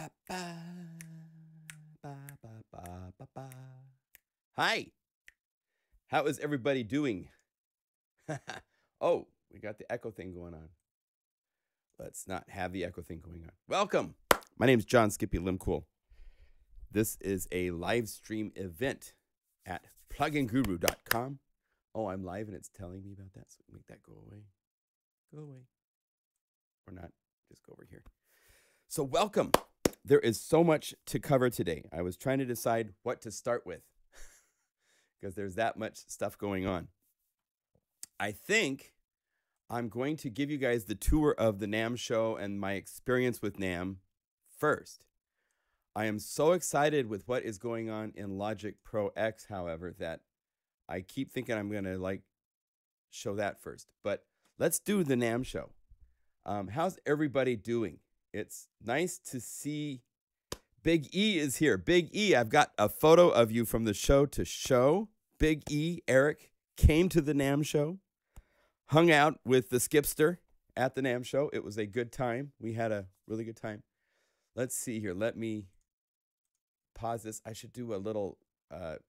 Ba, ba, ba, ba, ba, ba, ba. Hi, how is everybody doing? Oh, we got the echo thing going on. Let's not have the echo thing going on. Welcome. My name is John Skippy Limcool. This is a live stream event at pluginguru.com. Oh, I'm live and it's telling me about that. So make that go away. Go away. Or not. Just go over here. So welcome. There is so much to cover today. I was trying to decide what to start with because there's that much stuff going on. I think I'm going to give you guys the tour of the NAMM show and my experience with NAMM first. I am so excited with what is going on in Logic Pro X, however, that I keep thinking I'm going to show that first. But let's do the NAMM show. How's everybody doing? It's nice to see Big E is here. Big E, I've got a photo of you from the show to show. Big E, Eric, came to the NAMM show, hung out with the Skipster at the NAMM show. It was a good time. We had a really good time. Let's see here. Let me pause this. I should do a little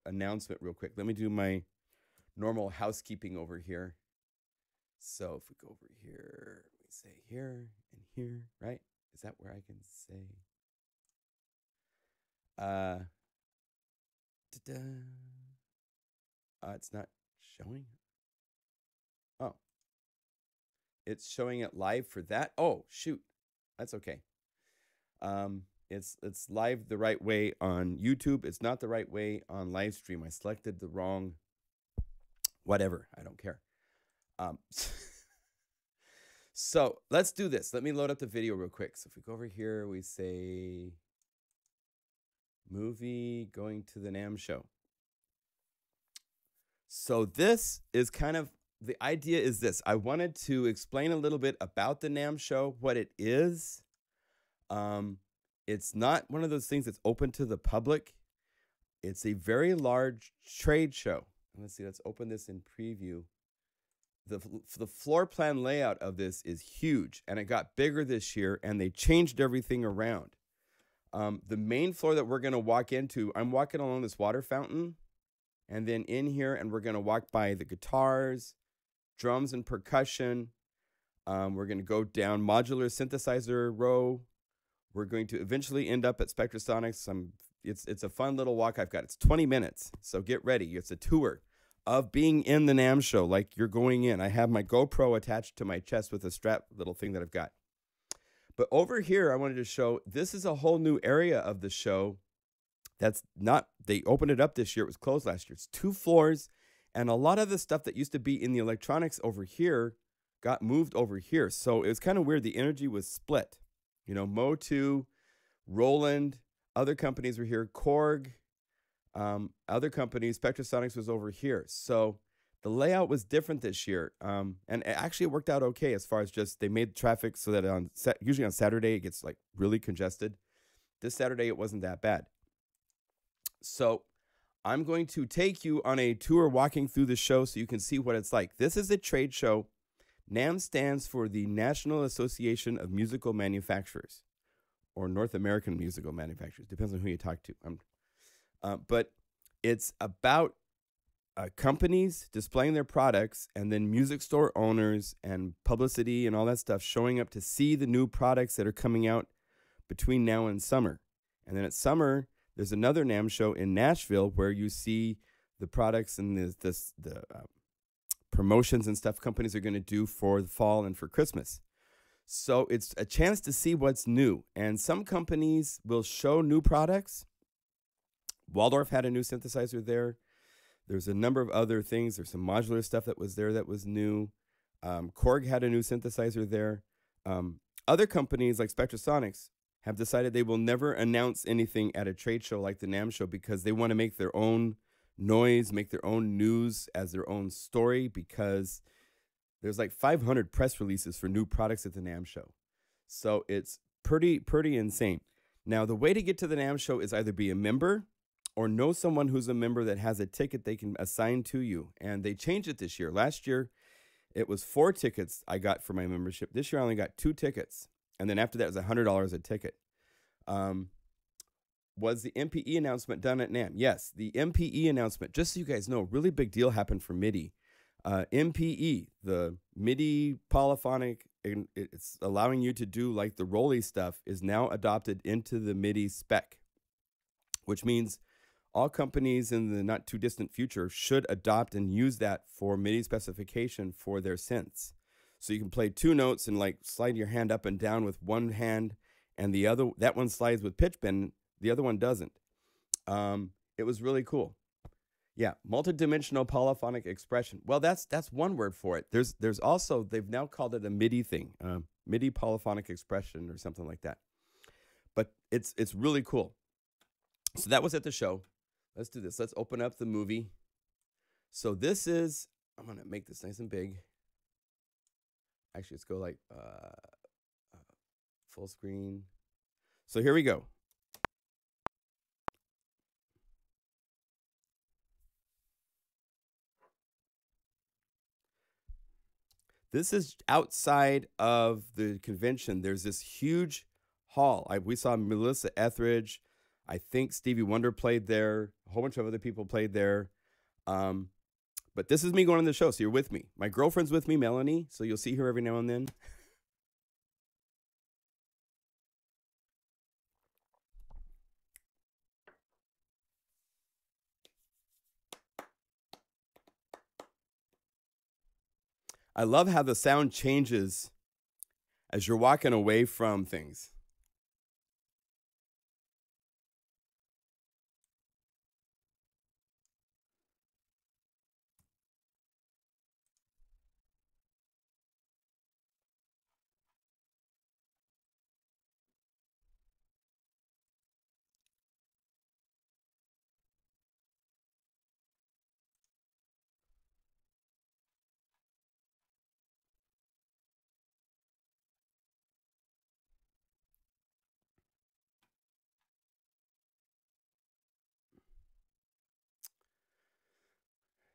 announcement real quick. Let me do my normal housekeeping over here. So if we go over here, we say here and here, right? Is that where I can say? It's not showing. Oh, it's showing it live for that. Oh, shoot. That's okay. It's live the right way on YouTube. It's not the right way on Livestream. I selected the wrong whatever. I don't care. So let's do this. Let me load up the video real quick. So if we go over here, we say movie going to the NAMM show. So this is kind of, the idea is this. I wanted to explain a little bit about the NAMM show, what it is. It's not one of those things that's open to the public. It's a very large trade show. Let's see, let's open this in preview. The floor plan layout of this is huge, and it got bigger this year, and they changed everything around. The main floor that we're going to walk into, I'm walking along this water fountain, and then in here, and we're going to walk by the guitars, drums and percussion. We're going to go down modular synthesizer row. We're going to eventually end up at Spectrasonics. It's a fun little walk I've got. It's 20 minutes, so get ready. It's a tour of being in the NAMM show, like you're going in. I have my GoPro attached to my chest with a strap little thing that I've got. But over here, I wanted to show, this is a whole new area of the show that's not, they opened it up this year. It was closed last year. It's 2 floors, and a lot of the stuff that used to be in the electronics over here got moved over here. So it was kind of weird. The energy was split. You know, Mo2, Roland, other companies were here, Korg, other companies, Spectrasonics was over here. So the layout was different this year. And it actually worked out okay as far as just they made traffic so that usually on Saturday it gets like really congested. This Saturday it wasn't that bad. So I'm going to take you on a tour walking through the show so you can see what it's like. This is a trade show. NAMM stands for the National Association of Musical Manufacturers, or North American Musical Manufacturers. Depends on who you talk to. But it's about companies displaying their products, and then music store owners and publicity and all that stuff showing up to see the new products that are coming out between now and summer. And then at summer, there's another NAMM show in Nashville where you see the products and the promotions and stuff companies are going to do for the fall and for Christmas. So it's a chance to see what's new. And some companies will show new products. Waldorf had a new synthesizer there. There's a number of other things. There's some modular stuff that was there that was new. Korg had a new synthesizer there. Other companies like Spectrasonics have decided they will never announce anything at a trade show like the NAMM show because they want to make their own noise, make their own news as their own story, because there's like 500 press releases for new products at the NAMM show. So it's pretty insane. Now, the way to get to the NAMM show is either be a member or know someone who's a member that has a ticket they can assign to you. And they changed it this year. Last year, it was 4 tickets I got for my membership. This year, I only got 2 tickets. And then after that, it was $100 a ticket. Was the MPE announcement done at NAMM? Yes, the MPE announcement, just so you guys know, really big deal happened for MIDI. MPE, the MIDI polyphonic, it's allowing you to do like the Rolly stuff, is now adopted into the MIDI spec, which means all companies in the not too distant future should adopt and use that for MIDI specification for their synths. So you can play two notes and like slide your hand up and down with one hand, and the other, that one slides with pitch bend, the other one doesn't. It was really cool. Yeah, multidimensional polyphonic expression. Well, that's one word for it. There's also, they've now called it a MIDI thing, MIDI polyphonic expression or something like that. But it's really cool. So that was at the show. Let's do this. Let's open up the movie. So this is, I'm gonna make this nice and big. Actually, let's go like full screen. So here we go. This is outside of the convention. There's this huge hall. We saw Melissa Etheridge. I think Stevie Wonder played there. A whole bunch of other people played there. But this is me going on the show, so you're with me. My girlfriend's with me, Melanie, so you'll see her every now and then. I love how the sound changes as you're walking away from things.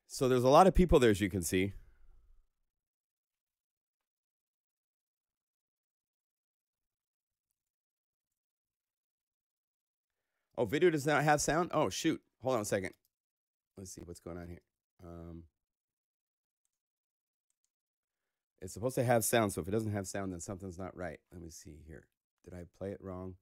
So there's a lot of people there, as you can see. Oh, video does not have sound? Oh, shoot. Hold on a second. Let's see what's going on here. It's supposed to have sound, so if it doesn't have sound, then something's not right. Let me see here. Did I play it wrong?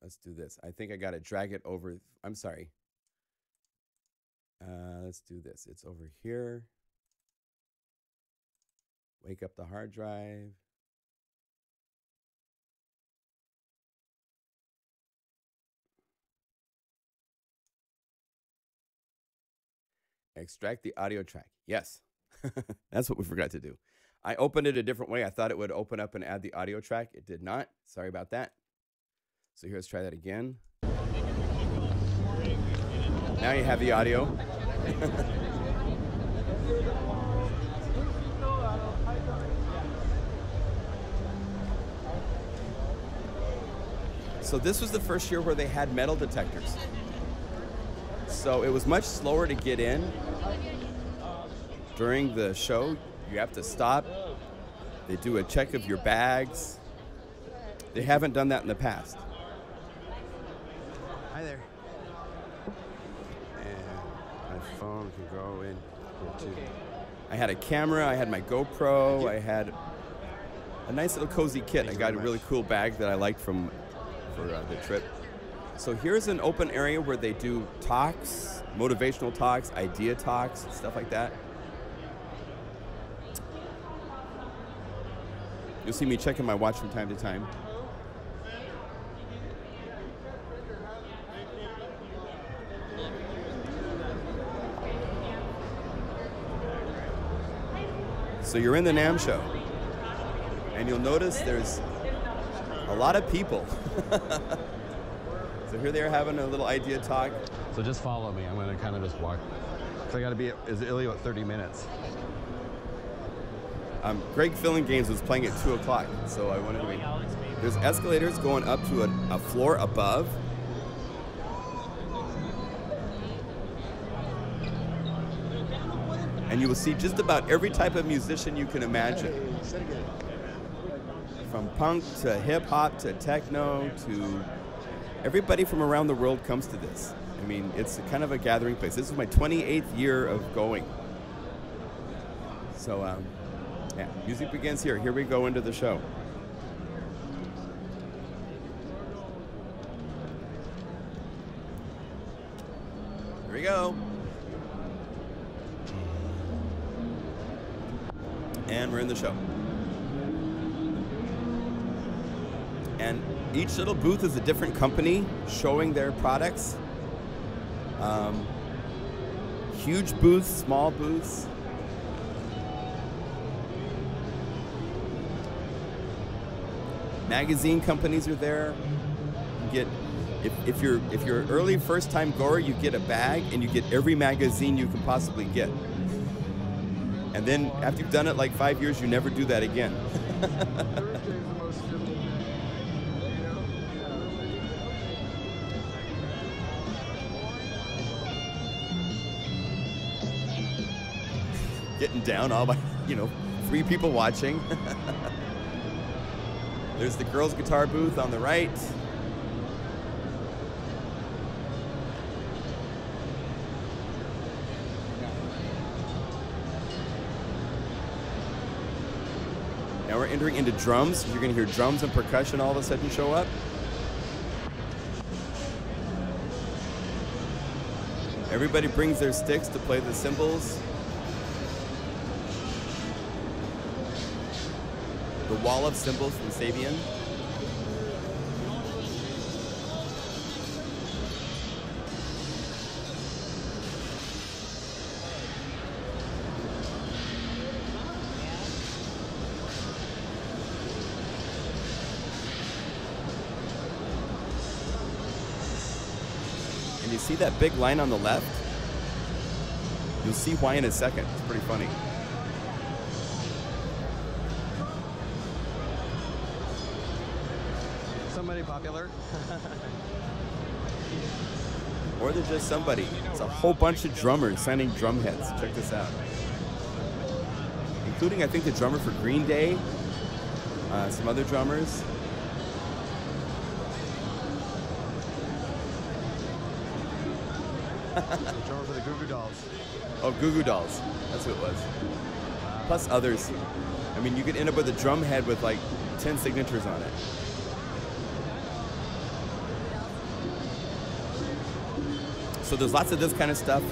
Let's do this. I think I got to drag it over. I'm sorry. Let's do this. It's over here. Wake up the hard drive. Extract the audio track. Yes. That's what we forgot to do. I opened it a different way. I thought it would open up and add the audio track. It did not. Sorry about that. So here, let's try that again. Now you have the audio. So this was the first year where they had metal detectors. So it was much slower to get in. During the show, you have to stop. They do a check of your bags. They haven't done that in the past. Hi there. And my phone can go in here too. I had a camera, I had my GoPro, I had a nice little cozy kit. I got a really cool bag that I liked for the trip. So here's an open area where they do talks, motivational talks, idea talks, stuff like that. You'll see me checking my watch from time to time. So you're in the NAMM show, and you'll notice there's a lot of people. So here they are having a little idea talk. So just follow me. I'm going to kind of just walk. So I got to be at Illy about 30 minutes. Greg Filling Games was playing at 2 o'clock, so I wanted to wait. There's escalators going up to a floor above. And you will see just about every type of musician you can imagine. From punk to hip hop to techno to everybody from around the world comes to this. I mean, it's kind of a gathering place. This is my 28th year of going. So, yeah, music begins here. Here we go into the show. Here we go. And we're in the show. And each little booth is a different company showing their products. Huge booths, small booths. Magazine companies are there. You get, if you're early first time goer, you get a bag and you get every magazine you can possibly get. And then after you've done it like 5 years, you never do that again. Getting down all by, 3 people watching. There's the girls' guitar booth on the right. Now we're entering into drums. You're going to hear drums and percussion all of a sudden show up. Everybody brings their sticks to play the cymbals. The wall of cymbals from Sabian. And you see that big line on the left? You'll see why in a second. It's pretty funny. Somebody popular. Or they're just somebody. It's a whole bunch of drummers signing drum heads. Check this out. Including, I think, the drummer for Green Day. Some other drummers. Drummer for the Goo Goo Dolls. Oh, Goo Goo Dolls. That's who it was. Plus others. I mean, you could end up with a drum head with like 10 signatures on it. So there's lots of this kind of stuff.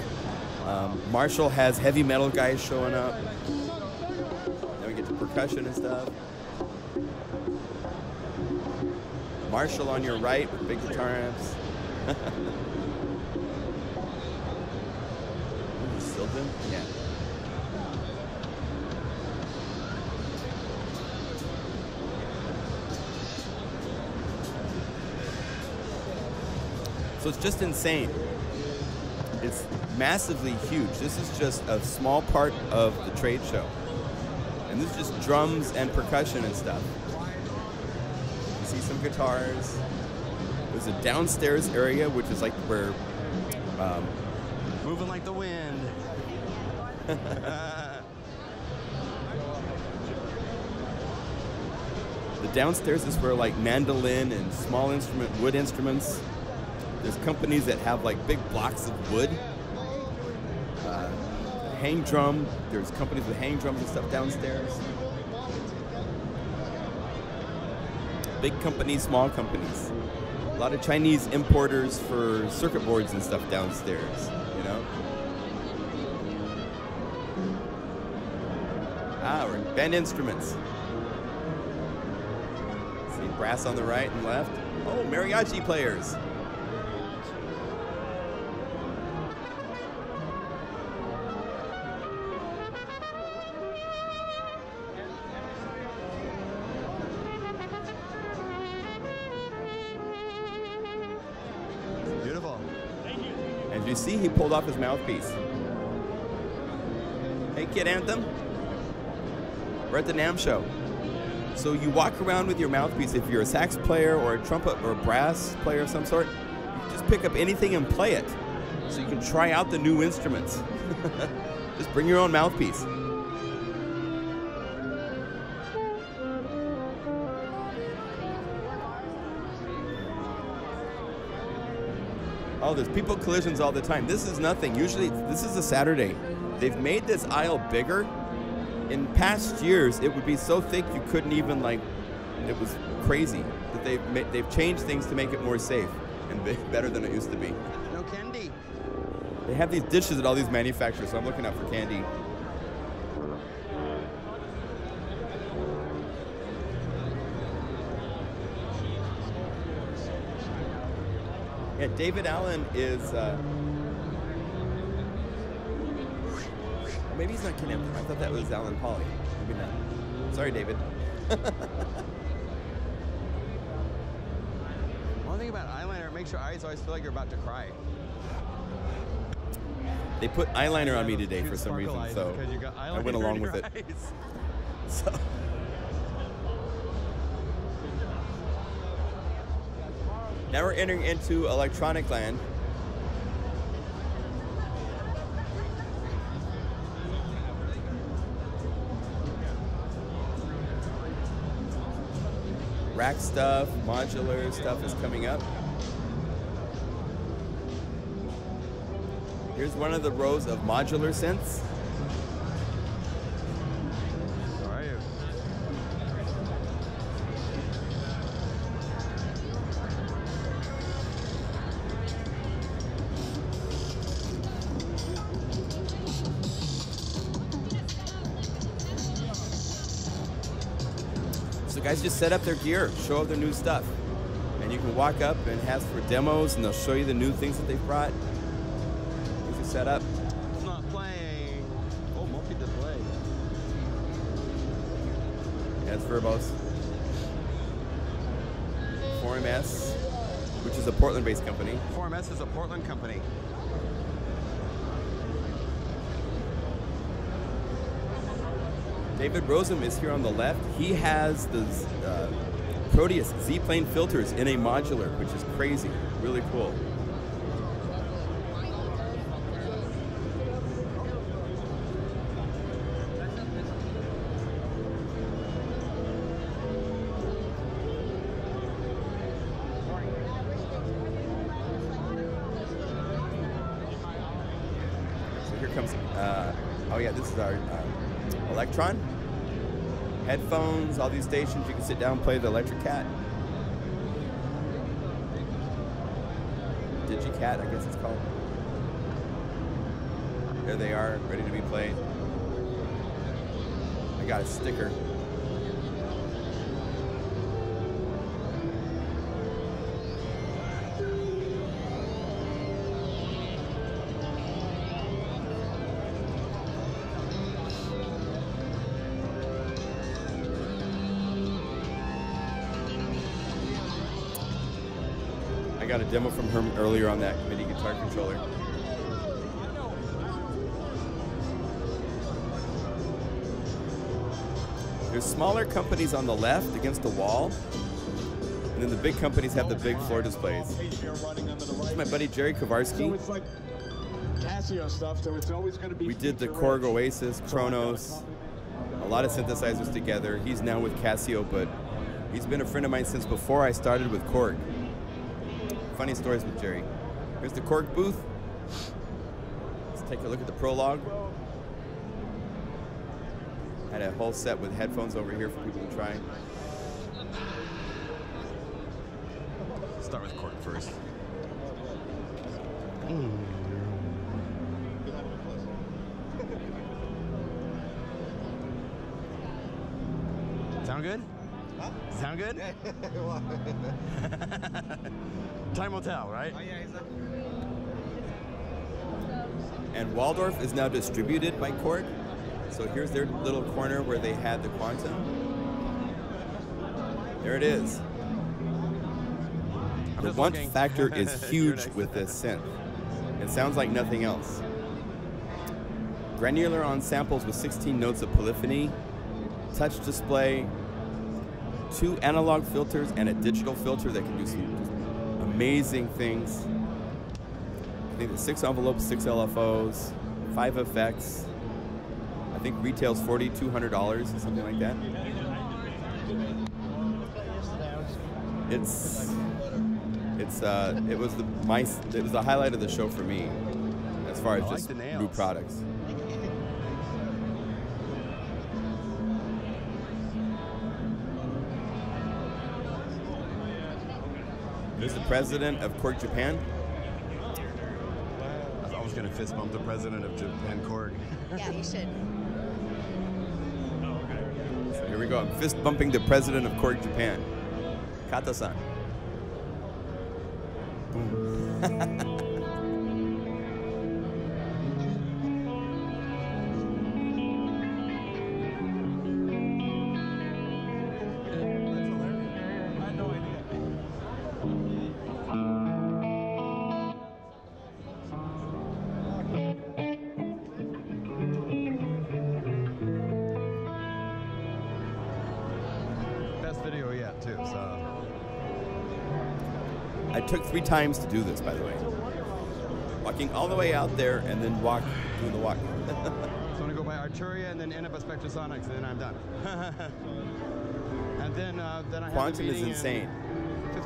Marshall has heavy metal guys showing up. Then we get to percussion and stuff. Marshall on your right with big guitar amps. Stilton? Yeah. So it's just insane. It's massively huge. This is just a small part of the trade show. And this is just drums and percussion and stuff. You see some guitars. There's a downstairs area, which is like where... moving like the wind. The downstairs is where like mandolin and small instrument, wood instruments. There's companies that have like big blocks of wood. Hang drum. There's companies with hang drums and stuff downstairs. Big companies, small companies. A lot of Chinese importers for circuit boards and stuff downstairs, you know? We're in band instruments. See brass on the right and left. Oh, mariachi players. Beautiful. As you see, he pulled off his mouthpiece. Hey, Kid Anthem. We're at the NAMM show. So you walk around with your mouthpiece. If you're a sax player or a trumpet or a brass player of some sort, you just pick up anything and play it. So you can try out the new instruments. Just bring your own mouthpiece. Oh, there's people collisions all the time. This is nothing. Usually, this is a Saturday. They've made this aisle bigger. In past years, it would be so thick you couldn't even, like, it was crazy. But they've changed things to make it more safe and better than it used to be. No candy. They have these dishes at all these manufacturers, so I'm looking out for candy. Yeah, David Allen is, maybe he's not Ken Em. I thought that was Alan Pauly. Maybe not. Sorry, David. One thing about eyeliner, it makes your eyes always feel like you're about to cry. They put eyeliner on me today for some reason, so I went along with it. So. Now we're entering into electronic land. Rack stuff, modular stuff is coming up. Here's one of the rows of modular synths. How are you? So guys just set up their gear, show off their new stuff. And you can walk up and ask for demos and they'll show you the new things that they've brought. Things are set up. It's not playing. Oh, multi-display. Yeah, it's Verbos. 4MS, which is a Portland-based company. 4MS is a Portland company. David Rosem is here on the left. He has the Proteus Z-Plane filters in a modular, which is crazy. Really cool. So here comes, oh yeah, this is our Electron. Headphones, all these stations, you can sit down and play the Electric Cat. DigiCat, I guess it's called. There they are, ready to be played. I got a sticker. I got a demo from her earlier on that MIDI guitar controller. There's smaller companies on the left against the wall, and then the big companies have the big floor displays. This is my buddy Jerry Kowarski. We did the Korg Oasis, Kronos, a lot of synthesizers together. He's now with Casio, but he's been a friend of mine since before I started with Korg. Funny stories with Jerry. Here's the Korg booth. Let's take a look at the Prologue. Had a whole set with headphones over here for people to try. Start with Korg first. Sound good? Huh? Sound good? Time will tell, right? Oh, yeah, exactly. And Waldorf is now distributed by Korg. So here's their little corner where they had the Quantum. There it is. The want factor is huge with this synth. It sounds like nothing else. Granular on samples with 16 notes of polyphony, touch display, 2 analog filters and a digital filter that can do some amazing things. I think there's 6 envelopes, 6 LFOs, 5 effects. think retails $4,200, something like that. It was the highlight of the show for me, as far as just new products. There's the president of Korg, Japan. I was going to fist bump the president of Japan, Korg. Yeah, you should. So here we go. I'm fist bumping the president of Korg, Japan. Kata-san. Boom. Video yet too, so I took 3 times to do this, by the way. Walking all the way out there and then doing the walk. So I'm gonna go by Arturia and then end up at Spectrasonics, and then I'm done. And then I have Quantum a is insane.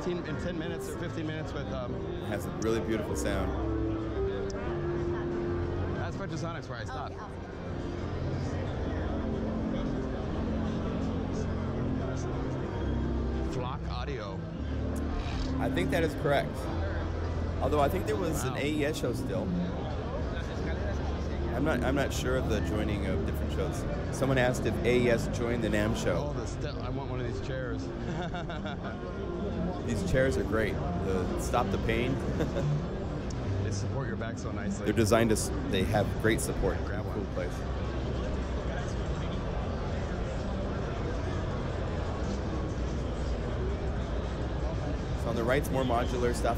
In 10 minutes or 15 minutes with. It has a really beautiful sound. That's Spectrasonics where I stopped. Okay, Flock Audio. I think that is correct. Although I think there was an AES show still. I'm not sure of the joining of different shows. Someone asked if AES joined the NAMM show. Oh, I want one of these chairs. These chairs are great. The stop the pain. They support your back so nicely. They're designed to. They have great support. Grab one. Cool place. So on the right's more modular stuff.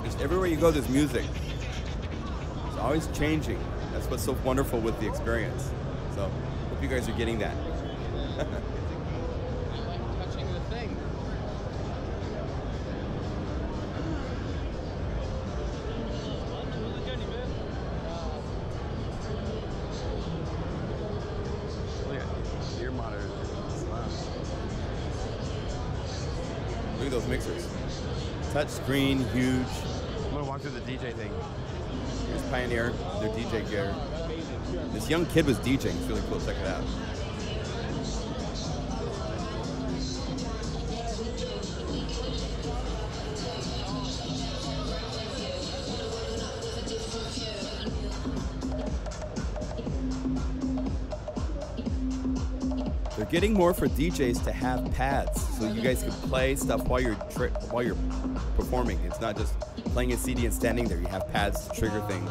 Just everywhere you go, there's music. It's always changing. That's what's so wonderful with the experience. So, hope you guys are getting that. Touching the thing. Look at ear monitors. Look at those mixers. Touch screen, huge. I'm gonna walk through the DJ thing. Here's Pioneer, their DJ gear. This young kid was DJing. It's really cool. Check it out. They're getting more for DJs to have pads, so you guys can play stuff while you're performing. It's not just playing a CD and standing there. You have pads to trigger things.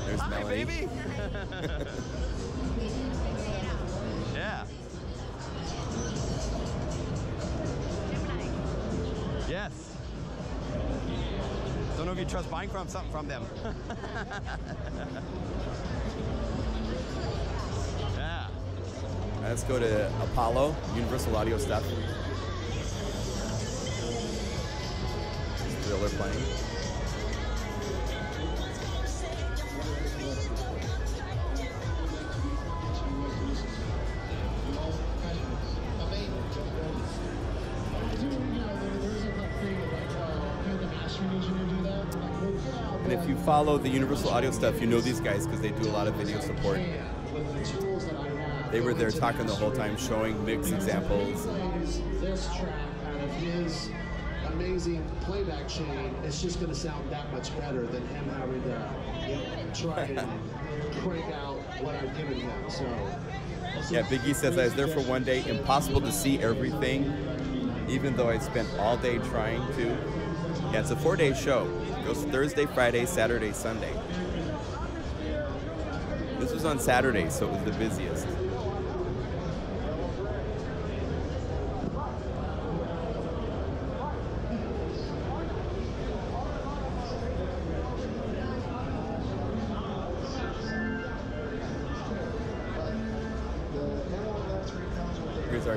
There's Melanie. Baby. Yeah. Yes. Don't know if you trust buying something from them. Yeah. Let's go to Apollo, Universal Audio stuff. Thriller playing. And if you follow the Universal Audio stuff, you know these guys because they do a lot of video support. They were there talking the whole time, showing mix examples. This track out of his amazing playback chain, it's just going to sound that much better than him having to try and crank out what I've given him. So, yeah, Big E says I was there for one day. Impossible to see everything, even though I spent all day trying to. Yeah, it's a 4-day show. It goes Thursday, Friday, Saturday, Sunday. This was on Saturday, so it was the busiest.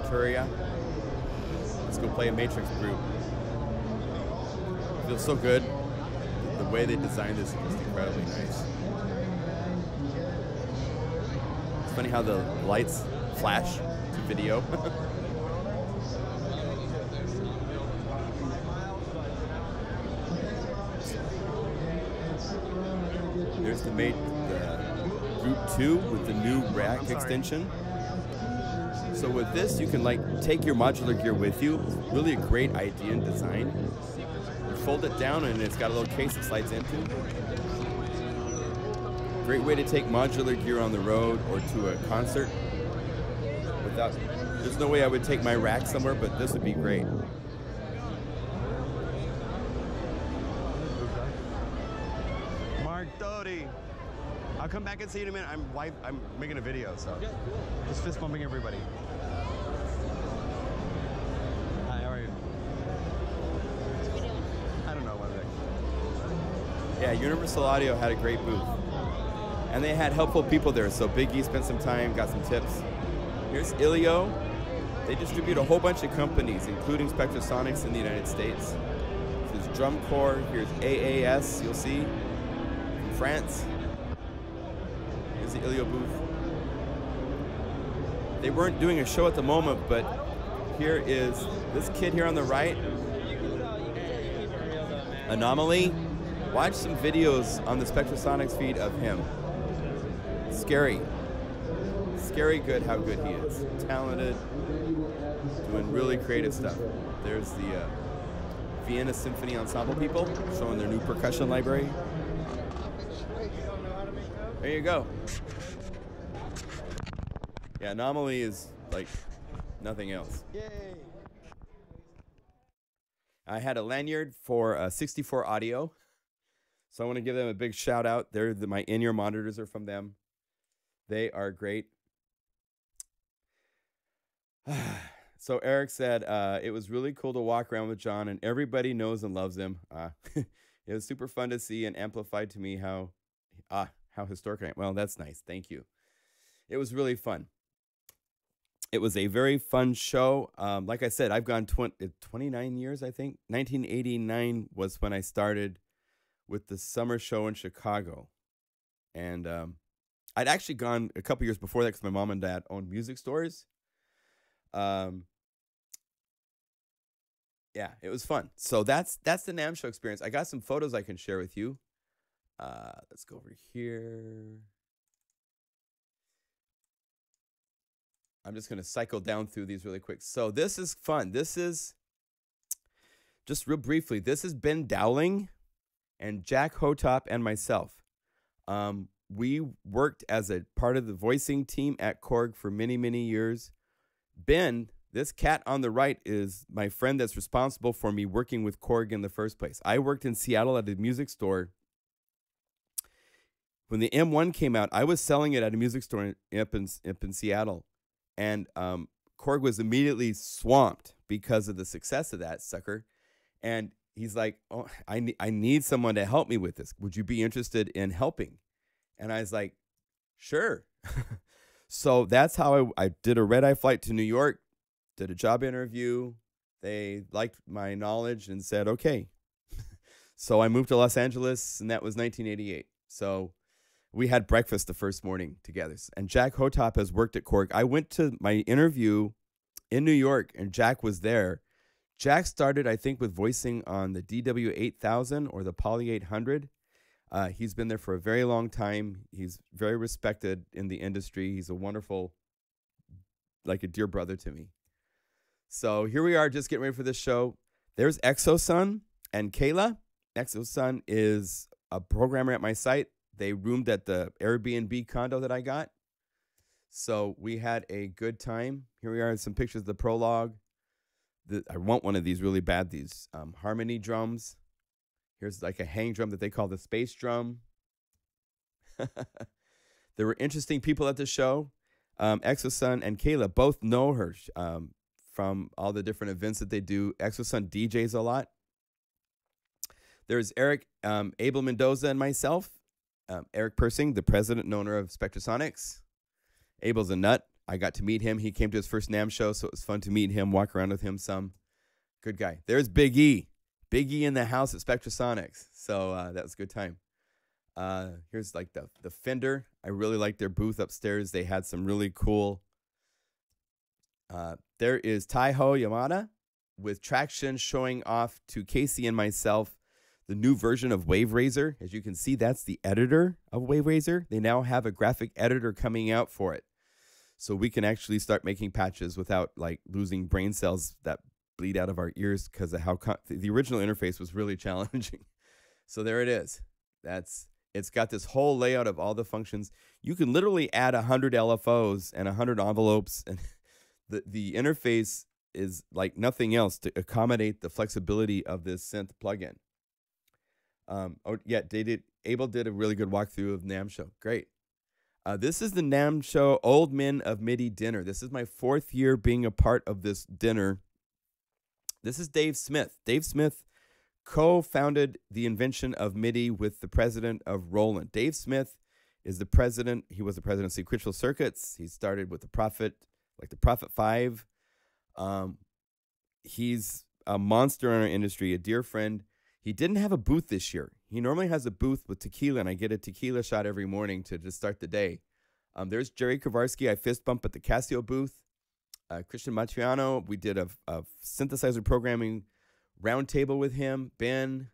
Arturia. Let's go play a Matrix group. Feels so good. The way they designed this is just incredibly nice. It's funny how the lights flash to video. There's the Group 2 with the new rack extension. So with this, you can like take your modular gear with you. It's really a great idea and design. You fold it down and it's got a little case it slides into. Great way to take modular gear on the road or to a concert. There's no way I would take my rack somewhere, but this would be great. Mark Doty. I'll come back and see you in a minute. I'm making a video, so okay, cool. Just fist bumping everybody. Hi, how are you? I don't know what they. Yeah, Universal Audio had a great booth. And they had helpful people there, so Big E spent some time, got some tips. Here's Ilio. They distribute a whole bunch of companies, including Spectrasonics in the United States. There's Drum Corps, here's AAS, you'll see, from France. Here's the Ilio booth. They weren't doing a show at the moment, but here is this kid here on the right, Anomaly. Watch some videos on the Spectrasonics feed of him. Scary. Scary good how good he is. Talented, doing really creative stuff. There's the Vienna Symphony Ensemble people showing their new percussion library. There you go. Yeah, Anomaly is like nothing else. Yay! I had a lanyard for 64 Audio. So I want to give them a big shout out. My in-ear monitors are from them. They are great. So Eric said, it was really cool to walk around with John, and everybody knows and loves him. It was super fun to see and amplified to me how historic I am. Well, that's nice. Thank you. It was really fun. It was a very fun show. Like I said, I've gone 29 years, I think. 1989 was when I started with the summer show in Chicago. And I'd actually gone a couple years before that because my mom and dad owned music stores. Yeah, it was fun. So that's the NAMM show experience. I got some photos I can share with you. Let's go over here. I'm just going to cycle down through these really quick. So this is fun. This is, just real briefly, this is Ben Dowling and Jack Hotop and myself. We worked as a part of the voicing team at Korg for many, many years. Ben, this cat on the right, is my friend that's responsible for me working with Korg in the first place. I worked in Seattle at a music store. When the M1 came out, I was selling it at a music store up in Seattle. And Korg was immediately swamped because of the success of that sucker. And he's like, oh, I need someone to help me with this. Would you be interested in helping? And I was like, sure. So that's how I did a red-eye flight to New York, did a job interview. They liked my knowledge and said, okay. So I moved to Los Angeles, and that was 1988. So we had breakfast the first morning together. And Jack Hotop has worked at Korg. I went to my interview in New York, and Jack was there. Jack started, I think, with voicing on the DW8000 or the Poly 800. He's been there for a very long time. He's very respected in the industry. He's a wonderful, like a dear brother to me. So here we are, just getting ready for this show. There's Exosun and Kayla. Exosun is a programmer at my site. They roomed at the Airbnb condo that I got. So we had a good time. Here we are, some pictures of the prologue. I want one of these really bad, these harmony drums. Here's like a hang drum that they call the space drum. There were interesting people at the show. Exosun and Kayla both know her from all the different events that they do. Exosun DJs a lot. There's Eric, Abel Mendoza, and myself. Eric Persing, the president and owner of Spectrasonics. Abel's a nut. I got to meet him. He came to his first NAMM show, so it was fun to meet him, walk around with him some. Good guy. There's Big E. Big E in the house at Spectrasonics. So that was a good time. Here's like the Fender. I really like their booth upstairs. They had some really cool. There is Taiho Yamada with Traction showing off to Casey and myself the new version of Wave Razor. As you can see, that's the editor of Wave Razor. They now have a graphic editor coming out for it. So we can actually start making patches without like losing brain cells that bleed out of our ears because of how the original interface was really challenging. So there it is. It's got this whole layout of all the functions. You can literally add 100 LFOs and 100 envelopes, and the interface is like nothing else to accommodate the flexibility of this synth plugin. Abel did a really good walkthrough of NAMM show. Great. This is the NAMM show Old Men of MIDI dinner. This is my 4th year being a part of this dinner. This is Dave Smith. Dave Smith co-founded the invention of MIDI with the president of Roland. Dave Smith is the president. He was the president of Sequential Circuits. He started with the Prophet, like the Prophet 5. He's a monster in our industry, a dear friend. He didn't have a booth this year. He normally has a booth with tequila, and I get a tequila shot every morning to just start the day. There's Jerry Kowarski. I fist bump at the Casio booth. Christian Matriano, we did a synthesizer programming roundtable with him. Ben,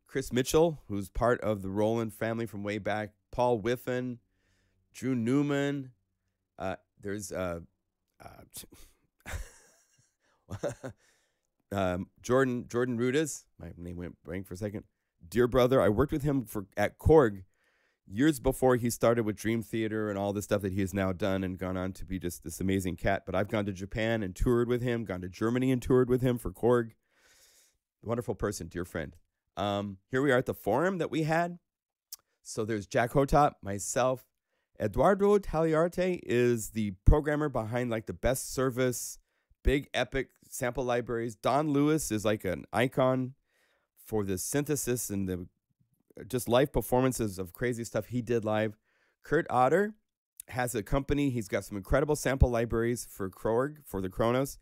Chris Mitchell, who's part of the Roland family from way back. Paul Whiffen, Drew Newman. There's Jordan Rudas. My name went blank for a second. Dear brother, I worked with him at Korg years before he started with Dream Theater and all the stuff that he has now done and gone on to be just this amazing cat. But I've gone to Japan and toured with him, gone to Germany and toured with him for Korg. Wonderful person, dear friend. Here we are at the forum that we had. So there's Jack Hotop, myself. Eduardo Tagliarte is the programmer behind like the best service, big epic sample libraries. Don Lewis is like an icon for the synthesis and the just live performances of crazy stuff he did live. Kurt Otter has a company. He's got some incredible sample libraries for Korg, for the Kronos.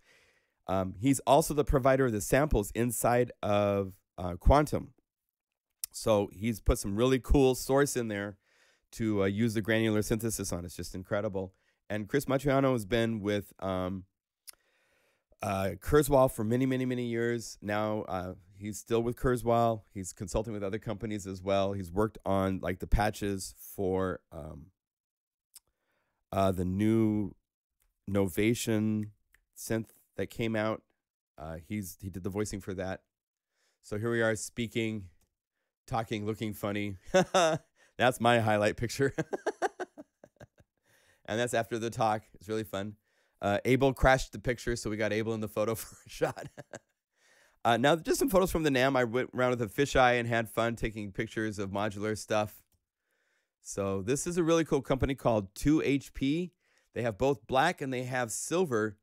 He's also the provider of the samples inside of Quantum. So he's put some really cool source in there to use the granular synthesis on. It's just incredible. And Chris Matriano has been with Kurzweil for many, many, many years. Now he's still with Kurzweil. He's consulting with other companies as well. He's worked on like the patches for the new Novation synth that came out. He did the voicing for that. So here we are speaking, talking, looking funny. That's my highlight picture. And that's after the talk. It's really fun. Abel crashed the picture, so we got Abel in the photo for a shot. Now, just some photos from the NAMM. I went around with a fisheye and had fun taking pictures of modular stuff. So this is a really cool company called 2HP. They have both black and they have silver.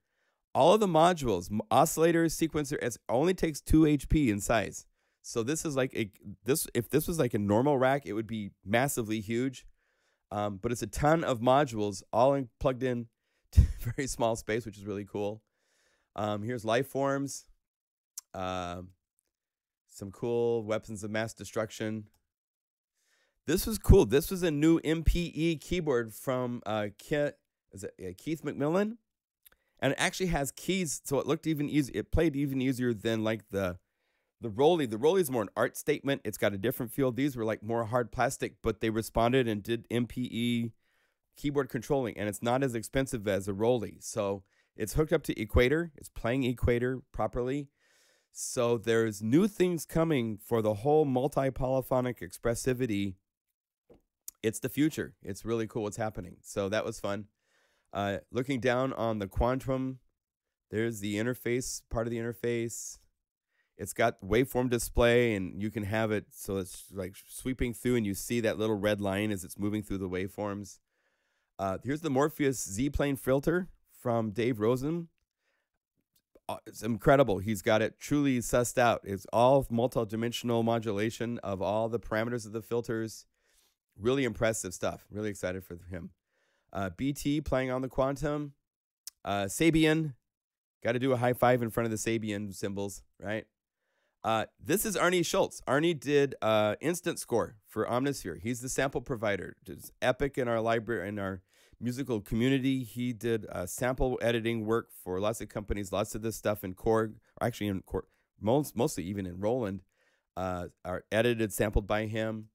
All of the modules, oscillators, sequencer, it only takes 2 HP in size. So this is like if this was like a normal rack, it would be massively huge. But it's a ton of modules all plugged in to a very small space, which is really cool. Here's Lifeforms. Some cool weapons of mass destruction. This was cool. This was a new MPE keyboard from Keith McMillan. And it actually has keys, so it looked even easy. It played even easier than like the Rolly. The Rolly is more an art statement. It's got a different feel. These were like more hard plastic, but they responded and did MPE keyboard controlling, and it's not as expensive as a Rolly. So it's hooked up to Equator. It's playing Equator properly. So there's new things coming for the whole multi-polyphonic expressivity. It's the future. It's really cool what's happening. So that was fun. Looking down on the Quantum, there's the interface, part of the interface. It's got waveform display, and you can have it so it's like sweeping through, and you see that little red line as it's moving through the waveforms. Here's the Morpheus Z-plane filter from Dave Rosen. It's incredible. He's got it truly sussed out. It's all multi-dimensional modulation of all the parameters of the filters. Really impressive stuff. Really excited for him. BT playing on the Quantum. Sabian, got to do a high five in front of the Sabian symbols, right? This is Arnie Schultz. Arnie did instant score for Omnisphere. He's the sample provider. It's epic in our library, in our musical community. He did sample editing work for lots of companies, lots of this stuff in Korg, or actually in Korg, mostly even in Roland, are edited, sampled by him.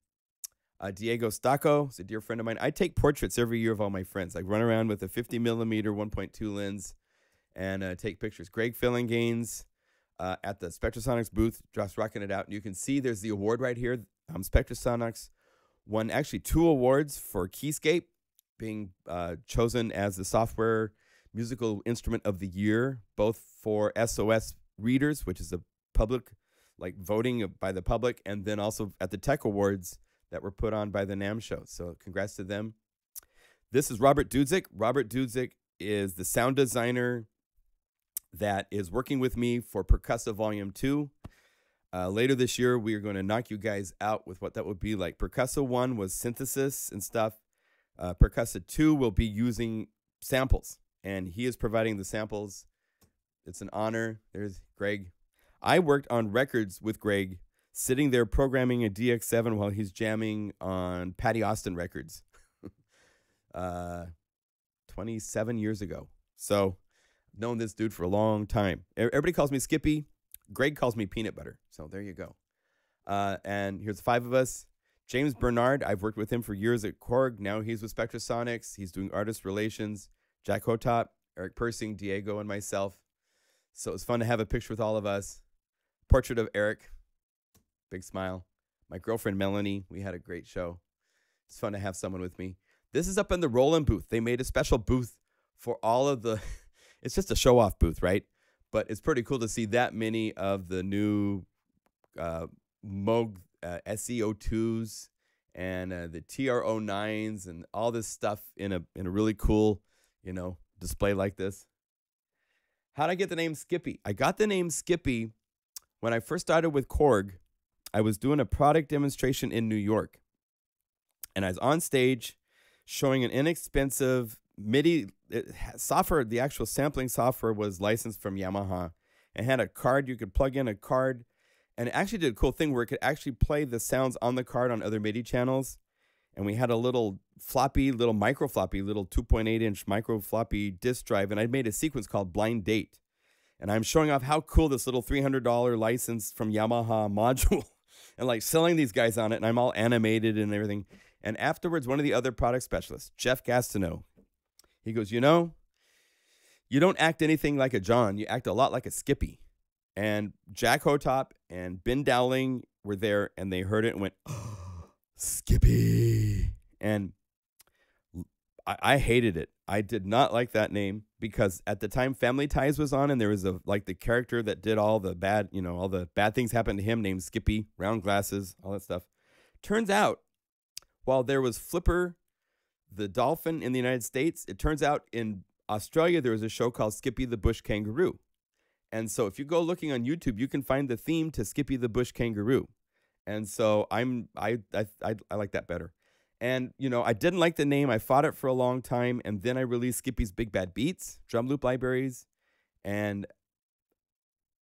Diego Stacco is a dear friend of mine. I take portraits every year of all my friends. I run around with a 50 millimeter 1.2 lens and take pictures. Greg Fillinganes at the Spectrasonics booth, just rocking it out. And you can see there's the award right here. Spectrasonics won actually 2 awards for Keyscape, being chosen as the software musical instrument of the year, both for SOS readers, which is a public, like voting by the public, and then also at the Tech Awards that were put on by the NAMM show. So congrats to them. This is Robert Dudzik. Robert Dudzik is the sound designer that is working with me for Percussive Volume 2. Later this year, we are going to knock you guys out with what that would be like. Percussive 1 was synthesis and stuff. Percussive 2 will be using samples, and he is providing the samples. It's an honor. There's Greg. I worked on records with Greg, sitting there programming a DX7 while he's jamming on Patty Austin records 27 years ago. So I've known this dude for a long time. Everybody calls me Skippy. Greg calls me Peanut Butter. So there you go. And here's 5 of us. James Bernard, I've worked with him for years at Korg. Now he's with Spectrasonics. He's doing artist relations. Jack Hotop, Eric Persing, Diego, and myself. So it's fun to have a picture with all of us. Portrait of Eric. Big smile. My girlfriend, Melanie. We had a great show. It's fun to have someone with me. This is up in the Roland booth. They made a special booth for all of the... It's just a show-off booth, right? But it's pretty cool to see that many of the new Moog SE02s and the TR09s and all this stuff in a really cool, display like this. How'd I get the name Skippy? I got the name Skippy when I first started with Korg. I was doing a product demonstration in New York, and I was on stage showing an inexpensive MIDI software. The actual sampling software was licensed from Yamaha and had a card. You could plug in a card, and it actually did a cool thing where it could actually play the sounds on the card on other MIDI channels. And we had a little micro floppy, little 2.8-inch micro floppy disk drive, and I made a sequence called Blind Date. And I'm showing off how cool this little $300 license from Yamaha module and like selling these guys on it. And I'm all animated and everything. And afterwards, one of the other product specialists, Jeff Gastineau, he goes, you don't act anything like a John. You act a lot like a Skippy. And Jack Hotop and Ben Dowling were there, and they heard it and went, oh, Skippy. And I hated it. I did not like that name because at the time Family Ties was on, and there was the character that did all the bad, all the bad things happened to him, named Skippy, round glasses, all that stuff. Turns out, while there was Flipper the dolphin in the United States, it turns out in Australia there was a show called Skippy the Bush Kangaroo. And so if you go looking on YouTube, you can find the theme to Skippy the Bush Kangaroo. And so I like that better. And, I didn't like the name. I fought it for a long time. And then I released Skippy's Big Bad Beats, drum loop libraries. And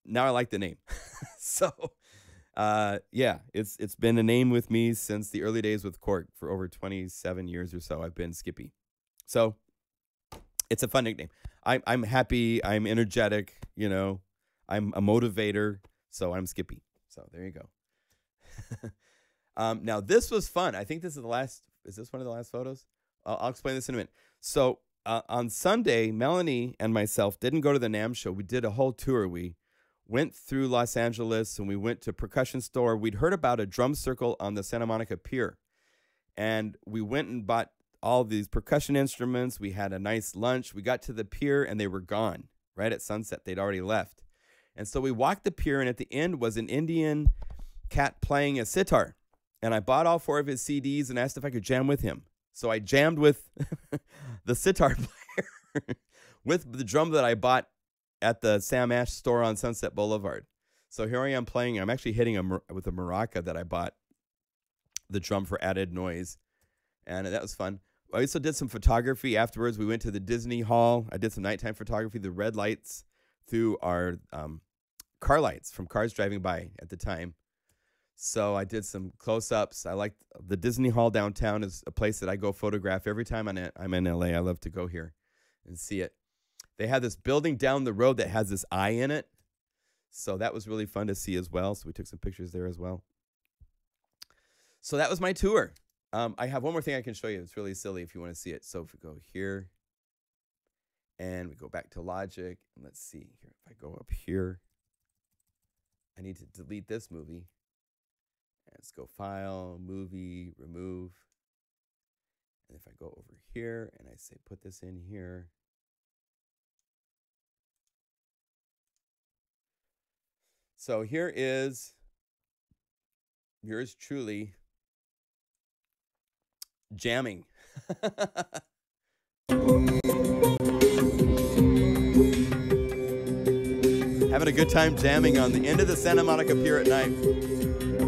now I like the name. So, yeah, it's been a name with me since the early days with Korg. For over 27 years or so, I've been Skippy. So it's a fun nickname. I'm happy. I'm energetic. I'm a motivator. So I'm Skippy. So there you go. Now this was fun. I think this is the last. Is this one of the last photos? I'll explain this in a minute. So on Sunday, Melanie and myself didn't go to the NAMM show. We did a whole tour. We went through Los Angeles and we went to Percussion Store. We'd heard about a drum circle on the Santa Monica Pier, and we went and bought all these percussion instruments. We had a nice lunch. We got to the pier and they were gone right at sunset. They'd already left. And so we walked the pier, and at the end was an Indian cat playing a sitar. And I bought all 4 of his CDs and asked if I could jam with him. So I jammed with the sitar player with the drum that I bought at the Sam Ash store on Sunset Boulevard. So here I am playing. I'm actually hitting with a maraca that I bought, the drum for added noise. And that was fun. also did some photography afterwards. We went to the Disney Hall. I did some nighttime photography, the red lights through our car lights from cars driving by at the time. So I did some close-ups. I like the Disney Hall downtown is a place that I go photograph every time I'm in LA. I love to go here and see it. They have this building down the road that has this eye in it. So that was really fun to see as well. So we took some pictures there as well. So that was my tour. I have one more thing I can show you. It's really silly if you want to see it. So if we go here and we go back to Logic, and let's see here. If I go up here, I need to delete this movie. Let's go File, Movie, Remove. And if I go over here and I say put this in here. So here is yours truly jamming. Having a good time jamming on the end of the Santa Monica Pier at night.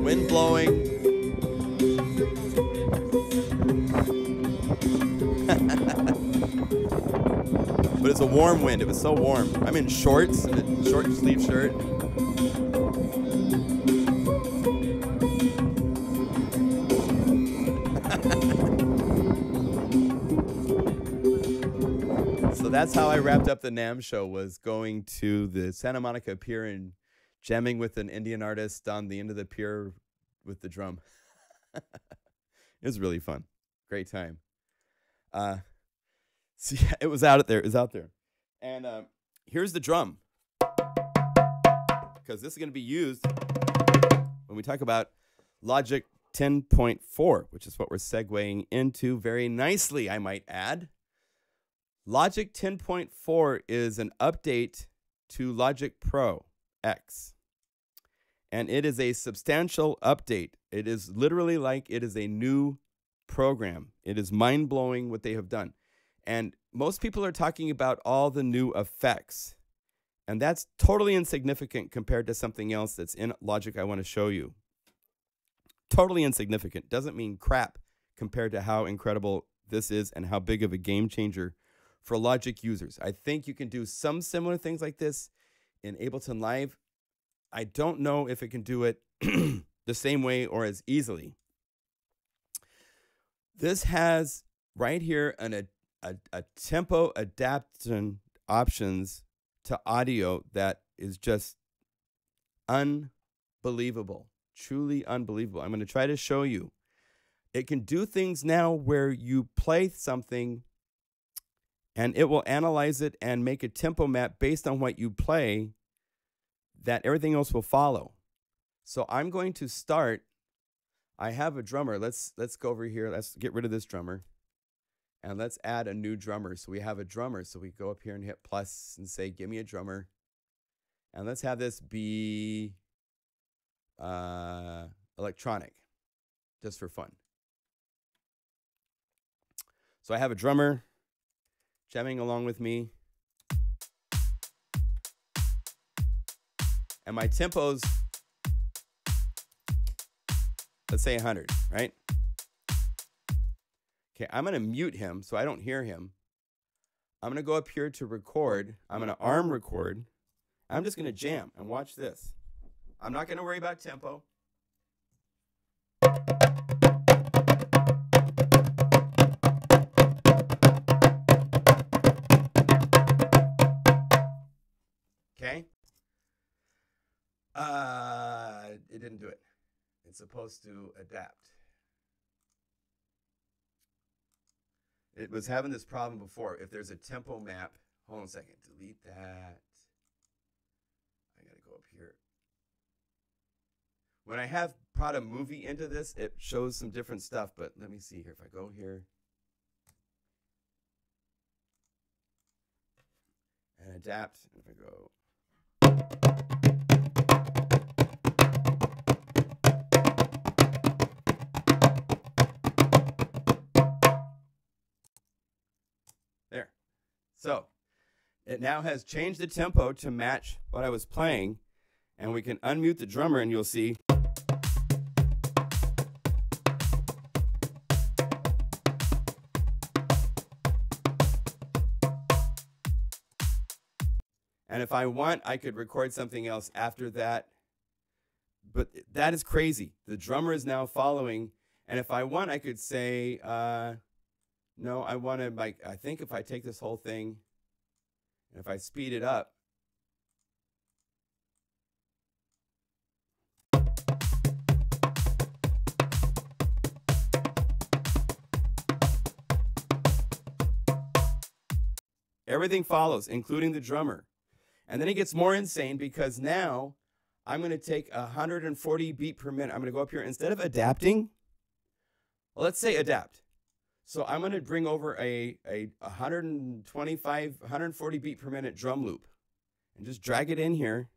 Wind blowing. But it's a warm wind. It was so warm. I'm in shorts and a short sleeve shirt. So that's how I wrapped up the NAMM show, was going to the Santa Monica Pier and jamming with an Indian artist on the end of the pier with the drum. It was really fun. Great time. So yeah, it was out there. It was out there. And here's the drum. Because this is going to be used when we talk about Logic 10.4, which is what we're segueing into very nicely, I might add. Logic 10.4 is an update to Logic Pro X. And it is a substantial update. It is literally like it is a new program. It is mind-blowing what they have done. And most people are talking about all the new effects. And that's totally insignificant compared to something else that's in Logic I want to show you. Totally insignificant. Doesn't mean crap compared to how incredible this is and how big of a game changer for Logic users. I think you can do some similar things like this in Ableton Live. I don't know if it can do it the same way or as easily. This has right here a tempo adaptation options to audio that is just unbelievable, truly unbelievable. I'm going to try to show you. It can do things now where you play something and it will analyze it and make a tempo map based on what you play that everything else will follow. So I'm going to start. I have a drummer. Let's go over here. Let's get rid of this drummer. And let's add a new drummer. So we have a drummer. So we go up here and hit plus and say, give me a drummer. And let's have this be electronic, just for fun. So I have a drummer jamming along with me. And my tempo's, let's say 100, right? Okay, I'm going to mute him so I don't hear him. I'm going to go up here to record. I'm going to arm record. I'm just going to jam and watch this. I'm not going to worry about tempo. Okay. It didn't do it. It's supposed to adapt. It was having this problem before. If there's a tempo map, hold on a second, delete that. I gotta go up here. When I have brought a movie into this, it shows some different stuff, but let me see here. If I go here and adapt, if I go. There. So it now has changed the tempo to match what I was playing, and we can unmute the drummer and you'll see. And if I want, I could record something else after that. But that is crazy. The drummer is now following. And if I want, I could say, no, I want to, like, I think if I take this whole thing, and if I speed it up, everything follows, including the drummer. And then it gets more insane because now I'm going to take 140 beat per minute. I'm going to go up here. Instead of adapting, well, let's say adapt. So I'm going to bring over a 140 beat per minute drum loop and just drag it in here.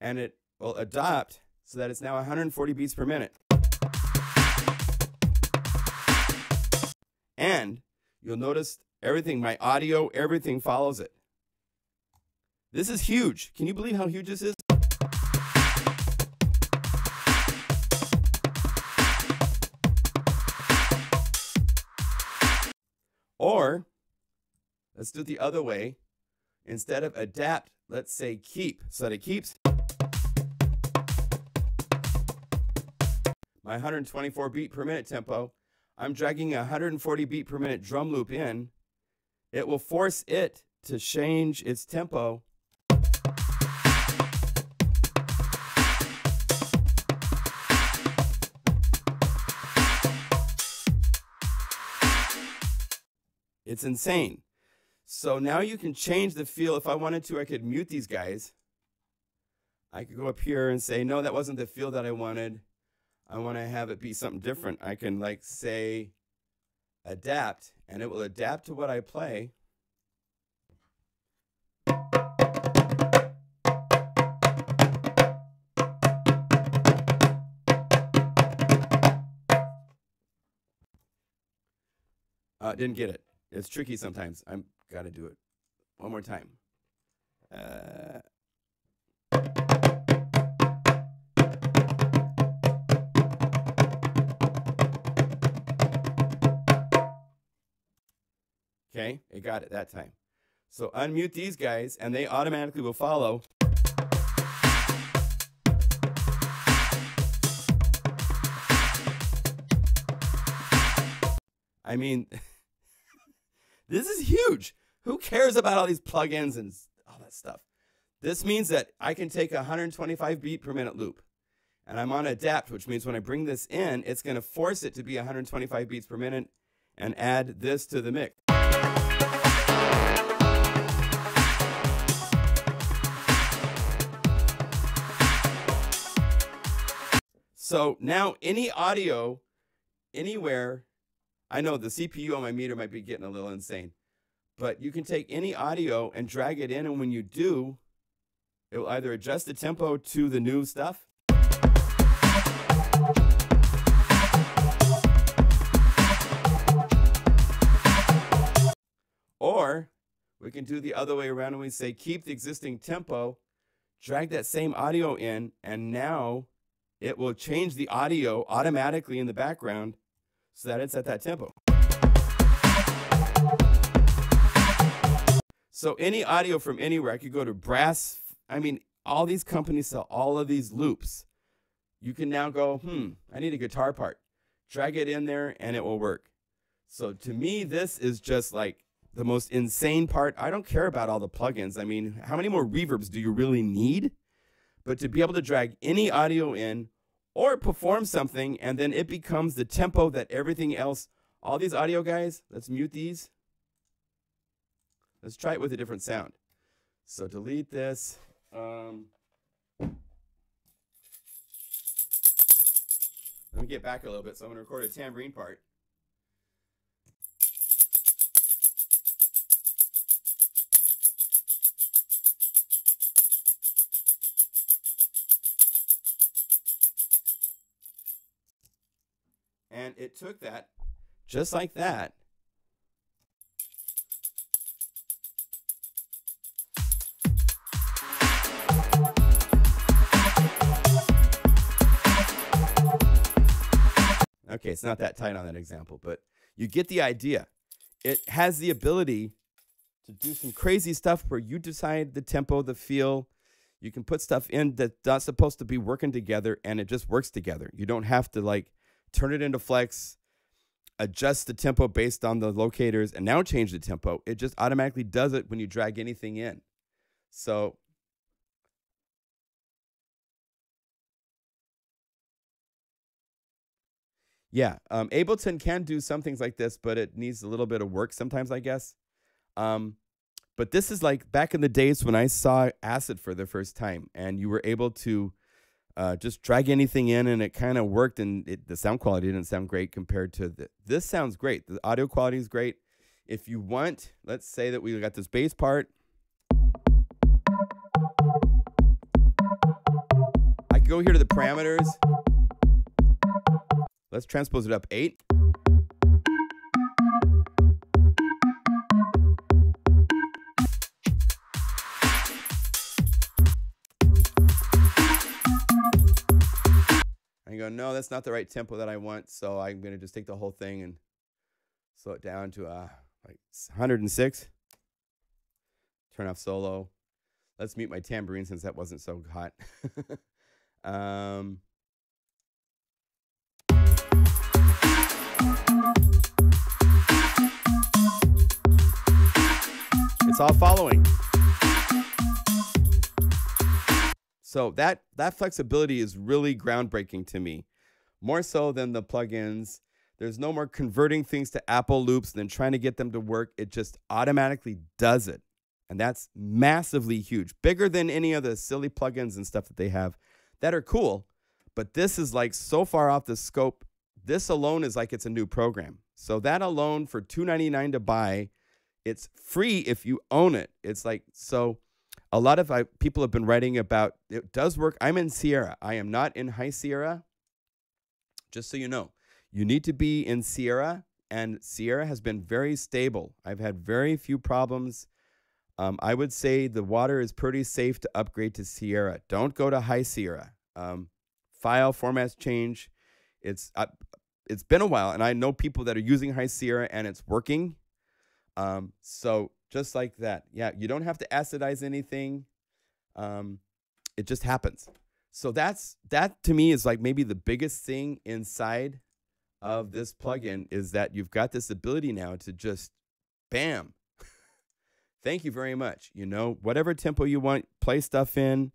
And it will adapt so that it's now 140 beats per minute. And you'll notice everything, my audio, everything follows it. This is huge. Can you believe how huge this is? Or, let's do it the other way. Instead of adapt, let's say keep. So that it keeps my 124 beat per minute tempo. I'm dragging a 140 beat per minute drum loop in. It will force it to change its tempo. It's insane. So now you can change the feel. If I wanted to, I could mute these guys. I could go up here and say, no, that wasn't the feel that I wanted. I want to have it be something different. I can, like, say adapt, and it will adapt to what I play. Didn't get it. It's tricky sometimes. I'm got to do it one more time. Okay, it got it that time. So unmute these guys, and they automatically will follow. I mean, this is huge. Who cares about all these plugins and all that stuff? This means that I can take a 125 beat per minute loop, and I'm on adapt, which means when I bring this in, it's going to force it to be 125 beats per minute and add this to the mix. So now any audio, anywhere, I know the CPU on my meter might be getting a little insane, but you can take any audio and drag it in, and when you do, it will either adjust the tempo to the new stuff, or we can do the other way around and we say keep the existing tempo, drag that same audio in, and now it will change the audio automatically in the background so that it's at that tempo. So any audio from anywhere, I could go to brass. I mean, all these companies sell all of these loops. You can now go, I need a guitar part. Drag it in there and it will work. So to me, this is just like the most insane part. I don't care about all the plugins. I mean, how many more reverbs do you really need? But to be able to drag any audio in or perform something, and then it becomes the tempo that everything else, all these audio guys, let's mute these. Let's try it with a different sound. So delete this. Let me get back a little bit. So I'm going to record a tambourine part. And it took that, just like that. Okay, it's not that tight on that example, but you get the idea. It has the ability to do some crazy stuff where you decide the tempo, the feel. You can put stuff in that's not supposed to be working together, and it just works together. You don't have to like turn it into flex, adjust the tempo based on the locators, and now change the tempo. It just automatically does it when you drag anything in. So yeah, Ableton can do some things like this, but it needs a little bit of work sometimes, I guess. But this is like back in the days when I saw Acid for the first time, and you were able to just drag anything in, and it kind of worked, and the sound quality didn't sound great compared to this sounds great. The audio quality is great. If you want, let's say that we got this bass part. I can go here to the parameters. Let's transpose it up 8. I go, no, that's not the right tempo that I want, so I'm going to just take the whole thing and slow it down to like 106. Turn off solo. Let's mute my tambourine since that wasn't so hot. It's all following. So that flexibility is really groundbreaking to me, more so than the plugins. There's no more converting things to Apple loops and then trying to get them to work. It just automatically does it. And that's massively huge, bigger than any of the silly plugins and stuff that they have that are cool. But this is like so far off the scope. This alone is like it's a new program. So that alone for $2.99 to buy, it's free if you own it. It's like, so a lot of people have been writing about, it does work. I'm in Sierra. I am not in High Sierra. Just so you know, you need to be in Sierra, and Sierra has been very stable. I've had very few problems. I would say the water is pretty safe to upgrade to Sierra. Don't go to High Sierra. File formats change. It's been a while, and I know people that are using High Sierra, and it's working. So just like that, yeah, you don't have to acidize anything. It just happens. So that to me is like maybe the biggest thing inside of this plugin is that you've got this ability now to just, bam. Thank you very much. You know, whatever tempo you want, play stuff in,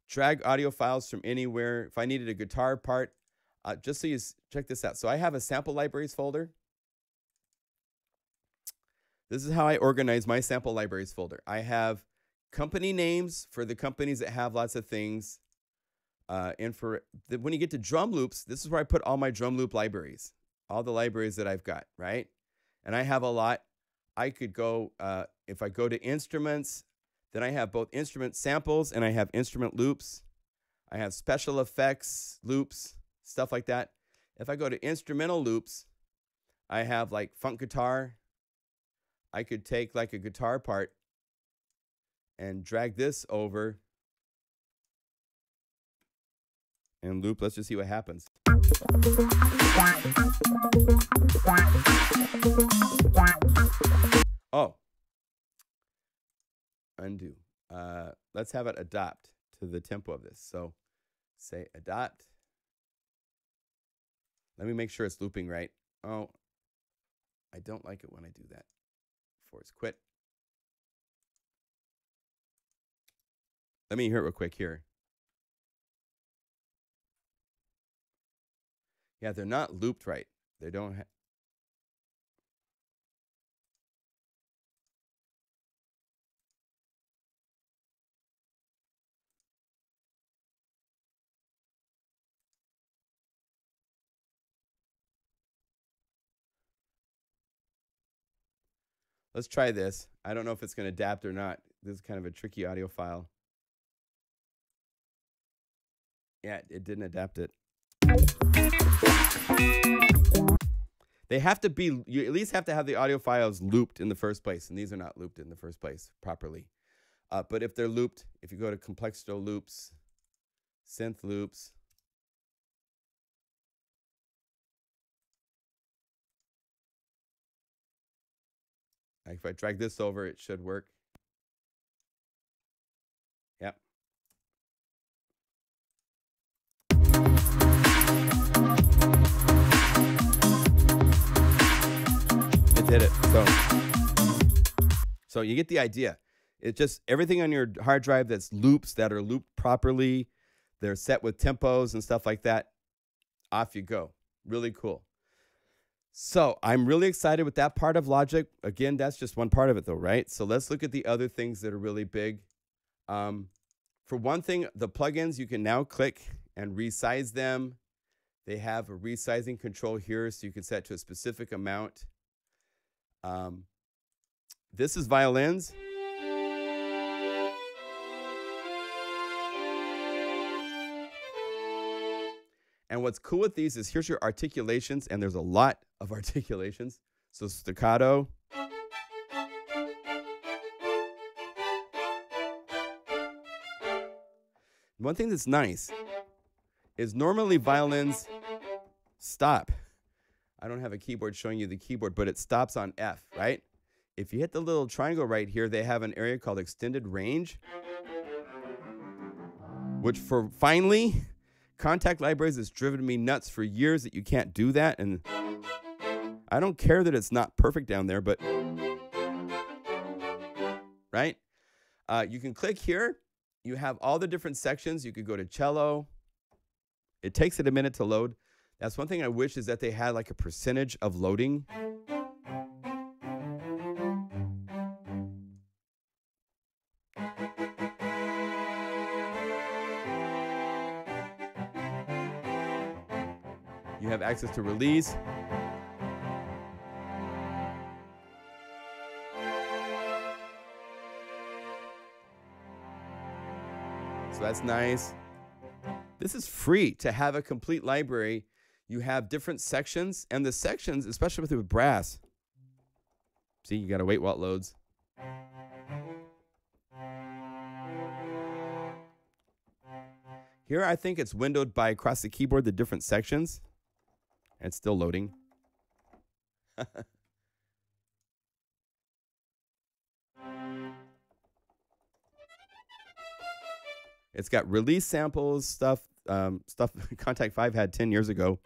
drag audio files from anywhere. If I needed a guitar part, just so you check this out. So I have a sample libraries folder. This is how I organize my sample libraries folder. I have company names for the companies that have lots of things. And when you get to drum loops, this is where I put all my drum loop libraries, all the libraries that I've got, right? And I have a lot. I could go, if I go to instruments, then I have both instrument samples and I have instrument loops. I have special effects loops, stuff like that. If I go to instrumental loops, I have like funk guitar. I could take like a guitar part and drag this over and loop. Let's just see what happens. Oh, undo. Let's have it adapt to the tempo of this. So say adapt. Let me make sure it's looping right. Oh, I don't like it when I do that. Force quit. Let me hear it real quick here. Yeah, they're not looped right. They don't have. Let's try this. I don't know if it's going to adapt or not. This is kind of a tricky audio file. Yeah, it didn't adapt it. They have to be, you at least have to have the audio files looped in the first place, and these are not looped in the first place properly. But if they're looped, if you go to Complexito loops, synth loops, Like if I drag this over, it should work. Yep. It did it. So you get the idea. It's just everything on your hard drive that's loops that are looped properly. They're set with tempos and stuff like that. Off you go. Really cool. So I'm really excited with that part of Logic. Again, that's just one part of it though, right? So let's look at the other things that are really big. For one thing, the plugins, you can now click and resize them. They have a resizing control here, so you can set to a specific amount. This is violins. And what's cool with these is here's your articulations, and there's a lot of articulations. So staccato. One thing that's nice is normally violins stop. I don't have a keyboard showing you the keyboard, but it stops on F, right? If you hit the little triangle right here, they have an area called extended range, which for finally, contact libraries has driven me nuts for years that you can't do that. And I don't care that it's not perfect down there, but right? You can click here. You have all the different sections. You could go to cello. It takes it a minute to load. That's one thing I wish is that they had like a percentage of loading. You have access to release. So that's nice. This is free to have a complete library. You have different sections, and the sections, especially with brass. See, you got to wait while it loads. Here, I think it's windowed by across the keyboard, the different sections. And it's still loading. It's got release samples, stuff Contact 5 had 10 years ago.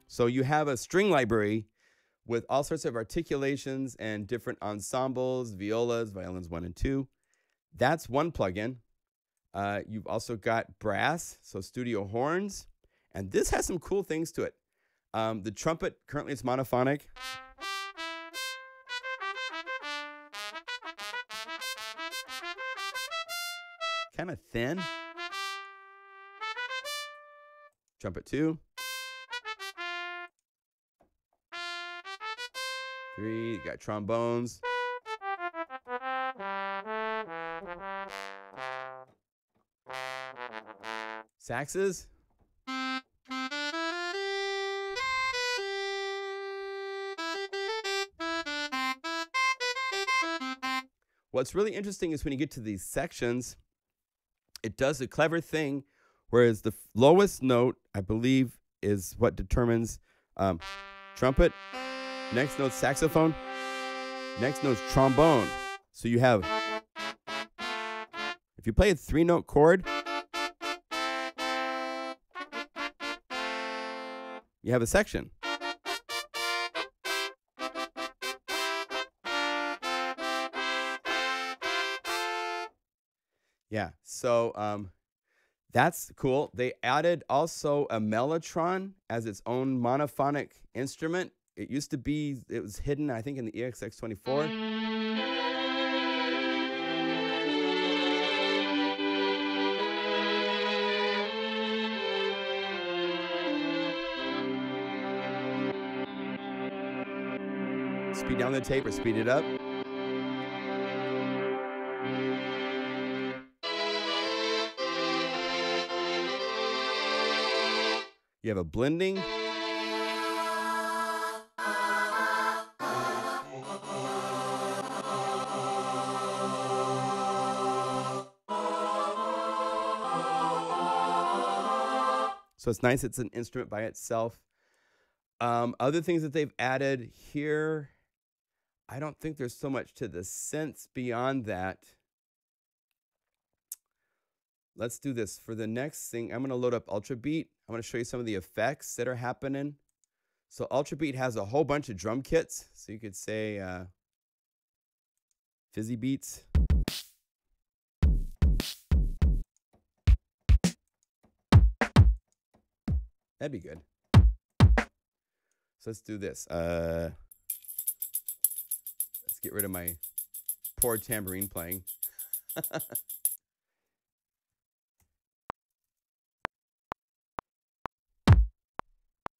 So you have a string library with all sorts of articulations and different ensembles, violas, violins 1 and 2. That's one plugin. You've also got brass, so studio horns. And this has some cool things to it. The trumpet, currently it's monophonic. Kind of thin. Trumpet 2. 3, you got trombones. Saxes. What's really interesting is when you get to these sections, it does a clever thing, whereas the lowest note, I believe, is what determines trumpet. Next note's saxophone. Next note's trombone. So you have, if you play a 3-note chord, you have a section. Yeah, so that's cool. They added also a mellotron as its own monophonic instrument. It used to be, it was hidden, I think, in the EXX24. Speed down the tape or speed it up. You have a blending. So it's nice. It's an instrument by itself. Other things that they've added here, I don't think there's so much to the synths beyond that. Let's do this. For the next thing, I'm going to load up Ultra Beat. I'm going to show you some of the effects that are happening. So Ultra Beat has a whole bunch of drum kits. So you could say fizzy beats. That'd be good. So let's do this. Let's get rid of my poor tambourine playing.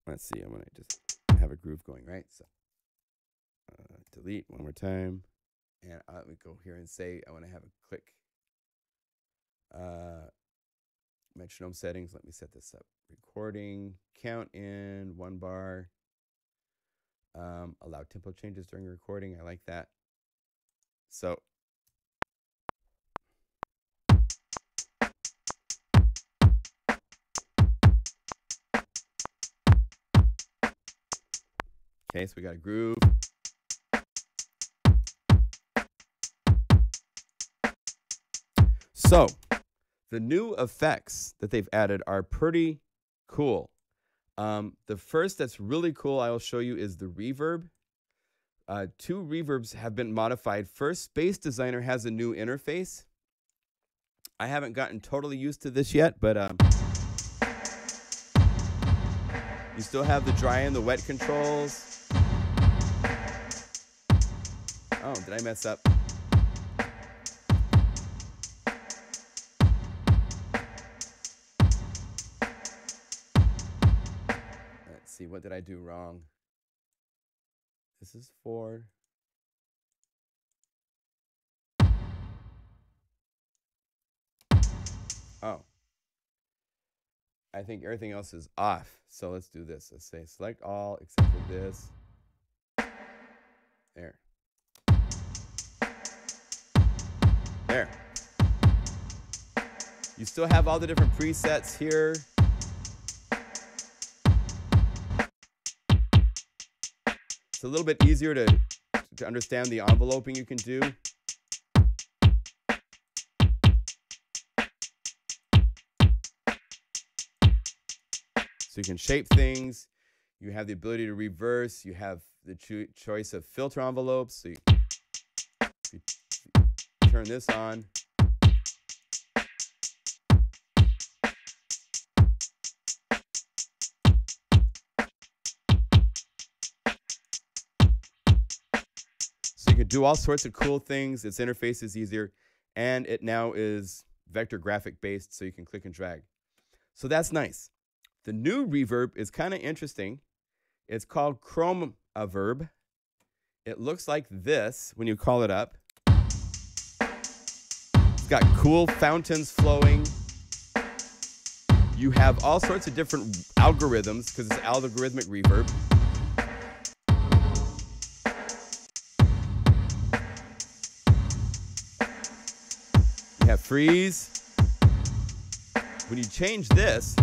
Let's see. I'm going to just have a groove going, right? So delete one more time. And let me go here and say I want to have a click. Metronome settings. Let me set this up. Recording. Count in 1 bar. Allow tempo changes during recording. I like that. So okay, so we got a groove. So the new effects that they've added are pretty cool. The first that's really cool I will show you is the reverb. 2 reverbs have been modified. First, Space Designer has a new interface. I haven't gotten totally used to this yet, but you still have the dry and the wet controls. Oh, did I mess up? Let's see, what did I do wrong? This is 4. Oh. I think everything else is off. So let's do this. Let's say select all except for this. There. There. You still have all the different presets here. It's a little bit easier to understand the enveloping you can do. So you can shape things. You have the ability to reverse. You have the choice of filter envelopes. So you turn this on. So you can do all sorts of cool things. Its interface is easier. And it now is vector graphic based, so you can click and drag. So that's nice. The new reverb is kind of interesting. It's called Chrome Verb. It looks like this when you call it up. It's got cool fountains flowing. You have all sorts of different algorithms because it's algorithmic reverb. You have freeze. When you change this,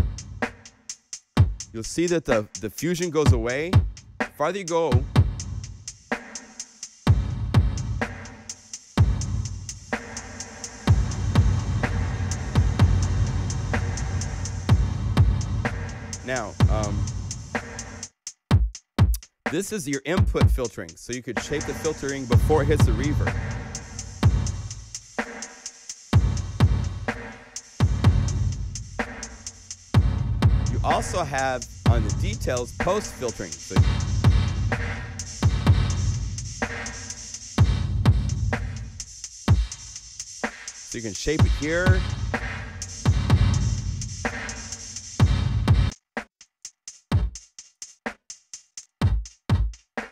you'll see that the fusion goes away. The farther you go, now, this is your input filtering, so you could shape the filtering before it hits the reverb. You also have on the details post filtering. So you can shape it here.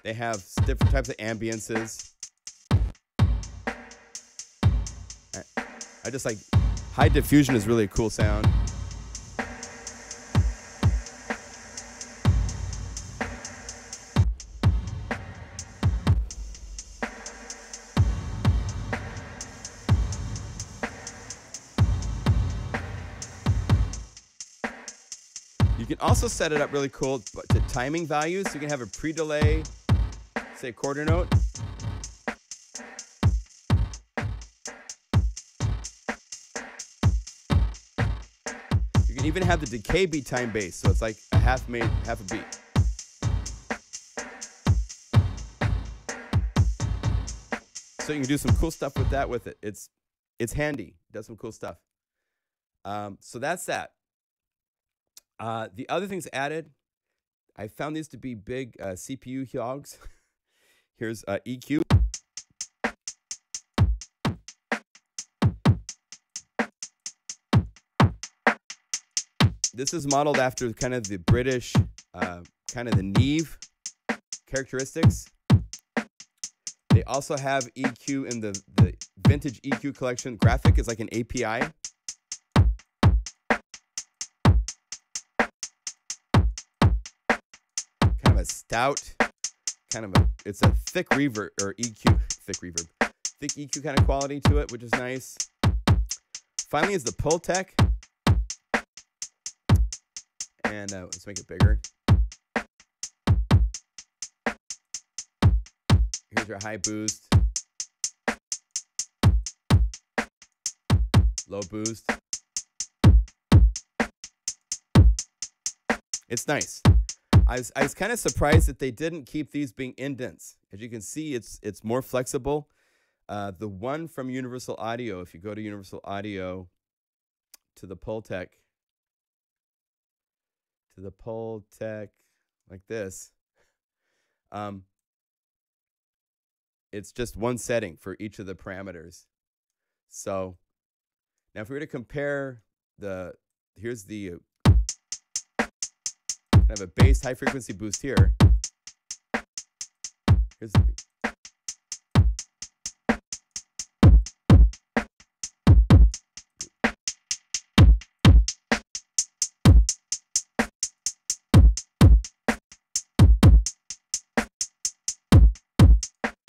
They have different types of ambiances. I just like high diffusion is really a cool sound. You You can also set it up really cool to timing values. So you can have a pre-delay, say quarter note. You can even have the decay be time based, so it's like a half a beat. So you can do some cool stuff with that with it. It's handy. It does some cool stuff. So that's that. The other things added, I found these to be big CPU hogs. Here's EQ. This is modeled after kind of the British, kind of the Neve characteristics. They also have EQ in the vintage EQ collection. Graphic is like an API. Kind of a stout, it's a thick reverb, or EQ, thick EQ kind of quality to it, which is nice. Finally is the pull tech. And let's make it bigger. Here's your high boost, low boost. It's nice. I was kind of surprised that they didn't keep these being indents. As you can see, it's more flexible. The one from Universal Audio, if you go to Universal Audio to the Pultec, like this, it's just one setting for each of the parameters. So now if we were to compare here's the kind of a bass high frequency boost here. Here's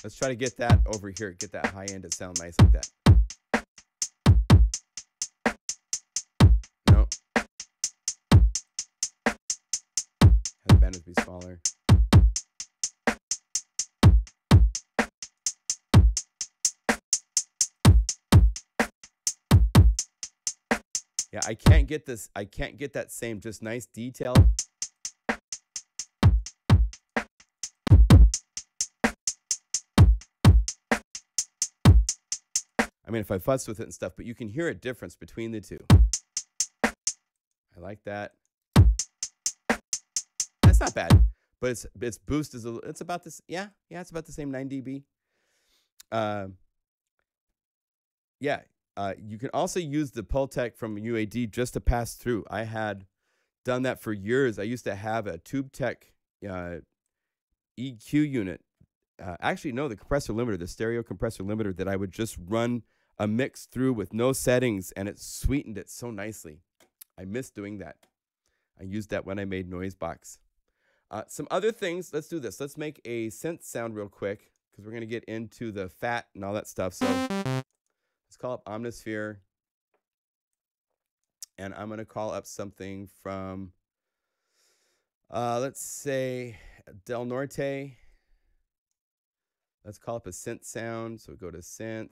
let's try to get that over here, get that high end to sound nice like that. No. Have the bandwidth be smaller. Yeah, I can't get that same just nice detail. I mean, if I fuss with it and stuff, but you can hear a difference between the two. I like that. That's not bad, but its boost is it's about this. Yeah, it's about the same 9 dB. You can also use the Pultec from UAD just to pass through. I had done that for years. I used to have a TubeTech EQ unit. Actually, no, the compressor limiter, the stereo compressor limiter that I would just run a mix through with no settings, and it sweetened it so nicely. I miss doing that. I used that when I made Noisebox. Some other things, let's do this. Let's make a synth sound real quick, because we're going to get into the fat and all that stuff. So let's call up Omnisphere. And I'm going to call up something from, let's say, Del Norte. Let's call up a synth sound. So we go to synth.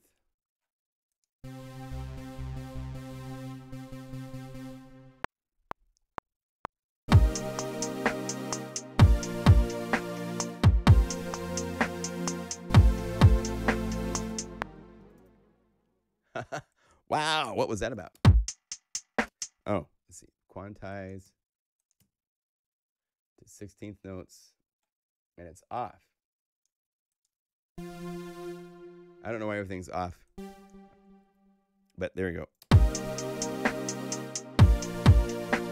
Wow, what was that about? Oh, let's see. Quantize to 16th notes, and it's off. I don't know why everything's off, but there we go.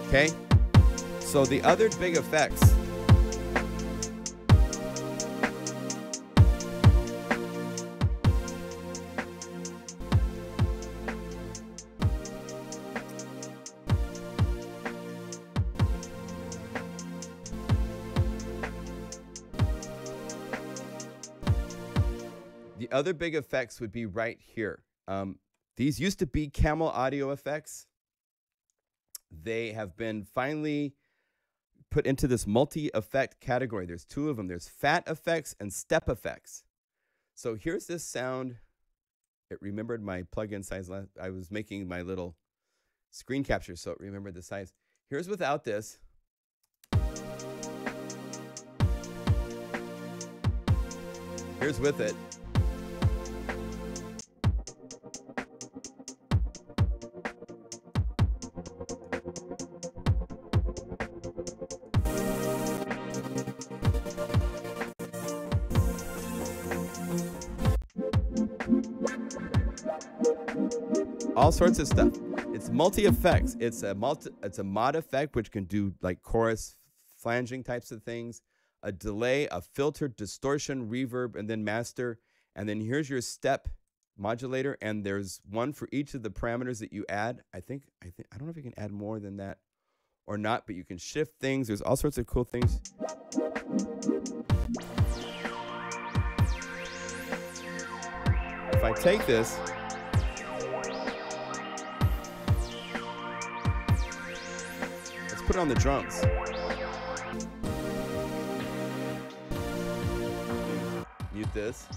Okay, so the other big effects. The other big effects would be right here. These used to be Camel audio effects. They have been finally put into this multi-effect category. There's two of them. There's fat effects and step effects. So here's this sound. It remembered my plugin size. I was making my little screen capture, so it remembered the size. Here's without this. Here's with it. All sorts of stuff. It's multi-effects. It's a mod effect, which can do like chorus flanging types of things, a delay, a filter, distortion, reverb, and then master. And then here's your step modulator, and there's one for each of the parameters that you add. I don't know if you can add more than that or not, but you can shift things. There's all sorts of cool things. If I take this, let's put it on the drums. Mute this.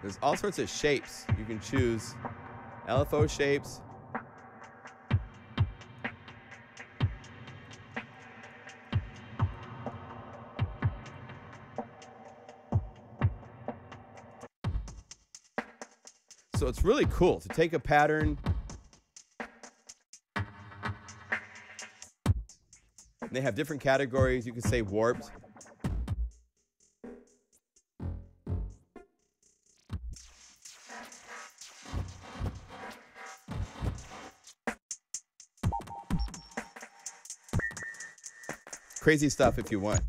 There's all sorts of shapes. You can choose LFO shapes. So it's really cool to take a pattern. They have different categories. You can say warped. Crazy stuff if you want.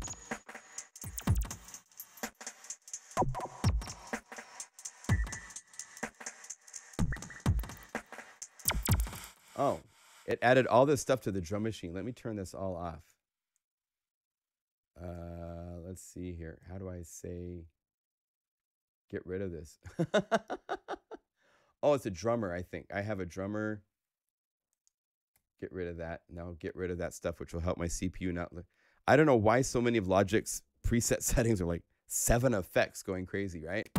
Oh, it added all this stuff to the drum machine. Let me turn this all off. Let's see here. How do I say get rid of this? Oh, it's a drummer, I think. I have a drummer. Get rid of that. Now get rid of that stuff, which will help my CPU not look. I don't know why so many of Logic's preset settings are like 7 effects going crazy, right?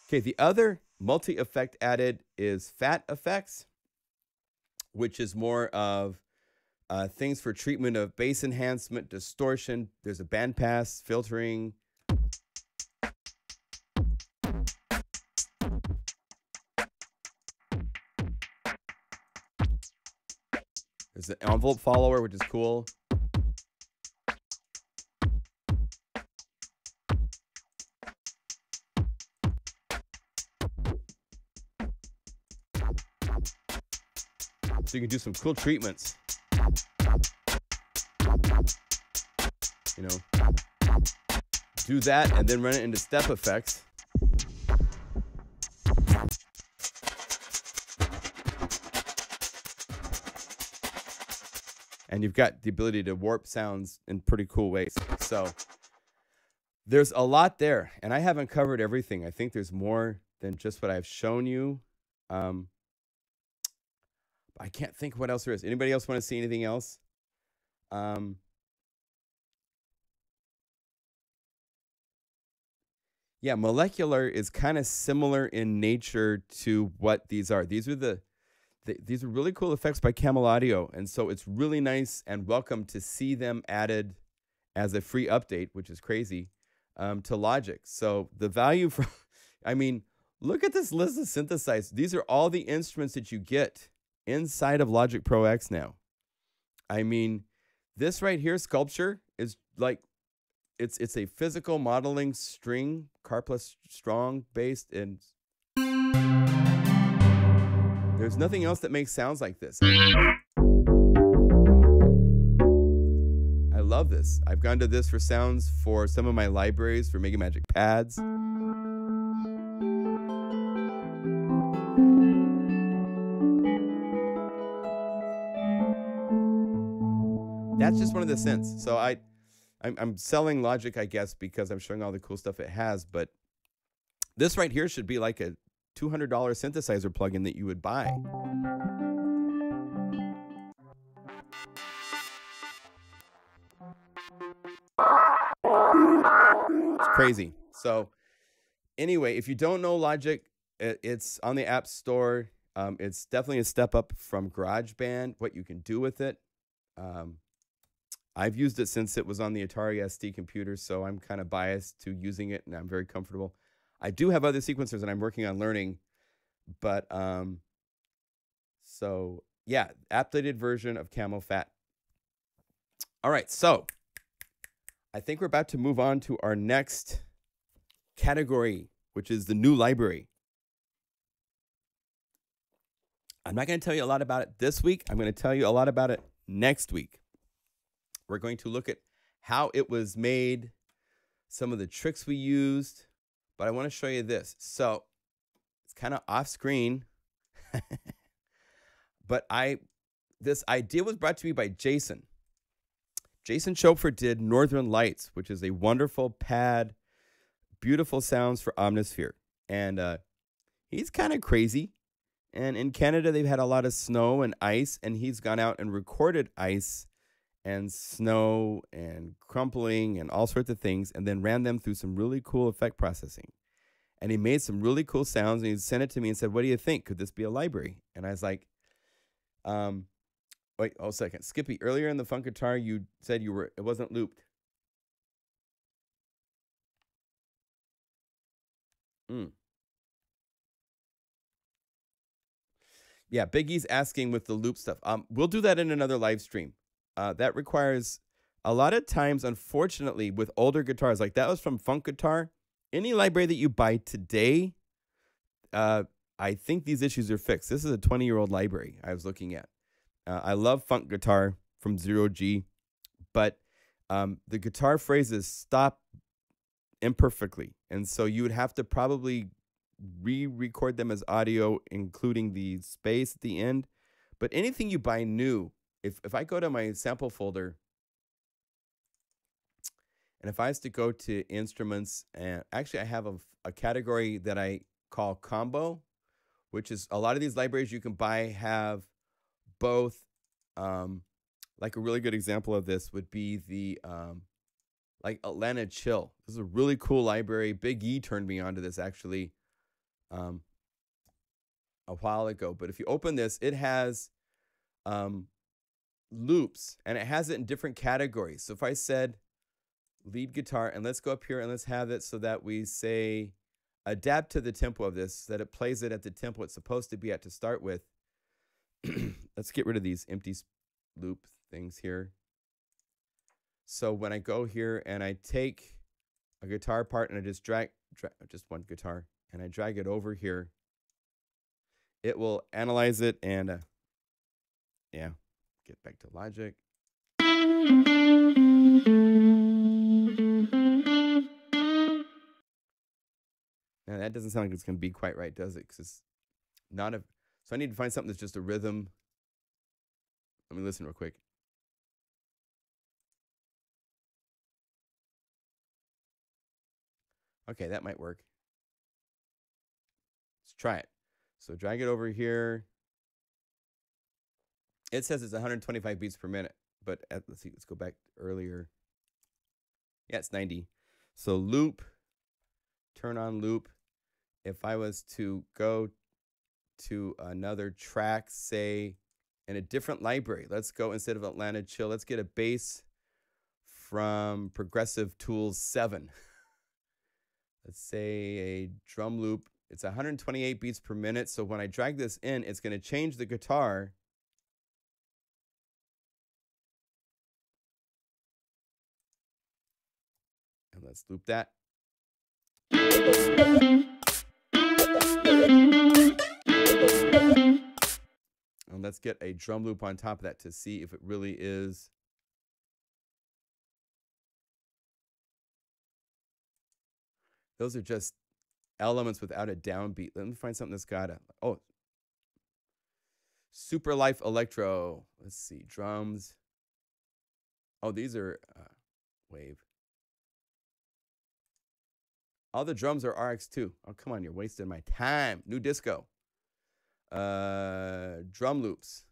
Okay, the other multi-effect added is fat effects, which is more of things for treatment of bass enhancement, distortion. There's a bandpass, filtering. There's an envelope follower, which is cool. So you can do some cool treatments. You know, do that and then run it into step effects. And you've got the ability to warp sounds in pretty cool ways. So there's a lot there, and I haven't covered everything. I think there's more than just what I've shown you. I can't think what else there is. Anybody else want to see anything else? Yeah, molecular is kind of similar in nature to what these are. These are these are really cool effects by Camel Audio, and so it's really nice and welcome to see them added as a free update, which is crazy, to Logic. So the value for, I mean, look at this list of synthesizers. These are all the instruments that you get inside of Logic Pro X now. I mean, this right here, Sculpture, is like, it's a physical modeling string, car plus strong based, and there's nothing else that makes sounds like this. I love this. I've gone to this for sounds for some of my libraries for Mega Magic pads. That's just one of the synths. So I'm selling Logic, I guess, because I'm showing all the cool stuff it has. But this right here should be like a $200 synthesizer plugin that you would buy. It's crazy. So anyway, if you don't know Logic, it's on the App Store. It's definitely a step up from GarageBand, what you can do with it. I've used it since it was on the Atari ST computer, so I'm kind of biased to using it, and I'm very comfortable. I do have other sequencers that I'm working on learning, but so yeah, updated version of Camo Fat. All right, so I think we're about to move on to our next category, which is the new library. I'm not going to tell you a lot about it this week. I'm going to tell you a lot about it next week. We're going to look at how it was made, some of the tricks we used, but I want to show you this. So it's kind of off screen, but this idea was brought to me by Jason. Jason Schopfer did Northern Lights, which is a wonderful pad, beautiful sounds for Omnisphere. And he's kind of crazy. And in Canada, they've had a lot of snow and ice, and he's gone out and recorded ice and snow and crumpling and all sorts of things, and then ran them through some really cool effect processing. And he made some really cool sounds, and he sent it to me and said, "What do you think? Could this be a library?" And I was like, wait, a second. Skippy, earlier in the funk guitar, you said it wasn't looped. Yeah, Biggie's asking with the loop stuff. We'll do that in another live stream. That requires a lot of times, unfortunately, with older guitars, like that was from Funk Guitar. Any library that you buy today, I think these issues are fixed. This is a 20-year-old library I was looking at. I love Funk Guitar from 0G, but the guitar phrases stop imperfectly. And so you would have to probably re-record them as audio, including the space at the end. But anything you buy new, if I go to my sample folder, and if I was to go to instruments, and actually I have a category that I call combo, which is a lot of these libraries you can buy have both, like a really good example of this would be the like Atlanta Chill. This is a really cool library. Big E turned me onto this actually a while ago. But if you open this, it has loops, and it has it in different categories. So if I said lead guitar, and let's go up here and let's have it so that we say adapt to the tempo of this, so that it plays it at the tempo it's supposed to be at to start with. Let's get rid of these empty loop things here. So when I go here and I take a guitar part and I just drag just one guitar and I drag it over here, it will analyze it and yeah, get back to Logic. Now that doesn't sound like it's going to be quite right, does it? Because it's not a. So I need to find something that's just a rhythm. Let me listen real quick. Okay, that might work. Let's try it. So drag it over here. It says it's 125 beats per minute, but let's see, let's go back earlier. Yeah, it's 90. So loop, turn on loop. If I was to go to another track, say in a different library, let's go, instead of Atlanta Chill, let's get a bass from Progressive Tools 7. Let's say a drum loop. It's 128 beats per minute. So when I drag this in, it's going to change the guitar. And let's loop that. And let's get a drum loop on top of that to see if it really is. Those are just elements without a downbeat. Let me find something that's got a, oh, Super Life Electro. Let's see, drums. Oh, these are Wave. All the drums are RX2. Oh, come on, you're wasting my time. New disco. Drum loops.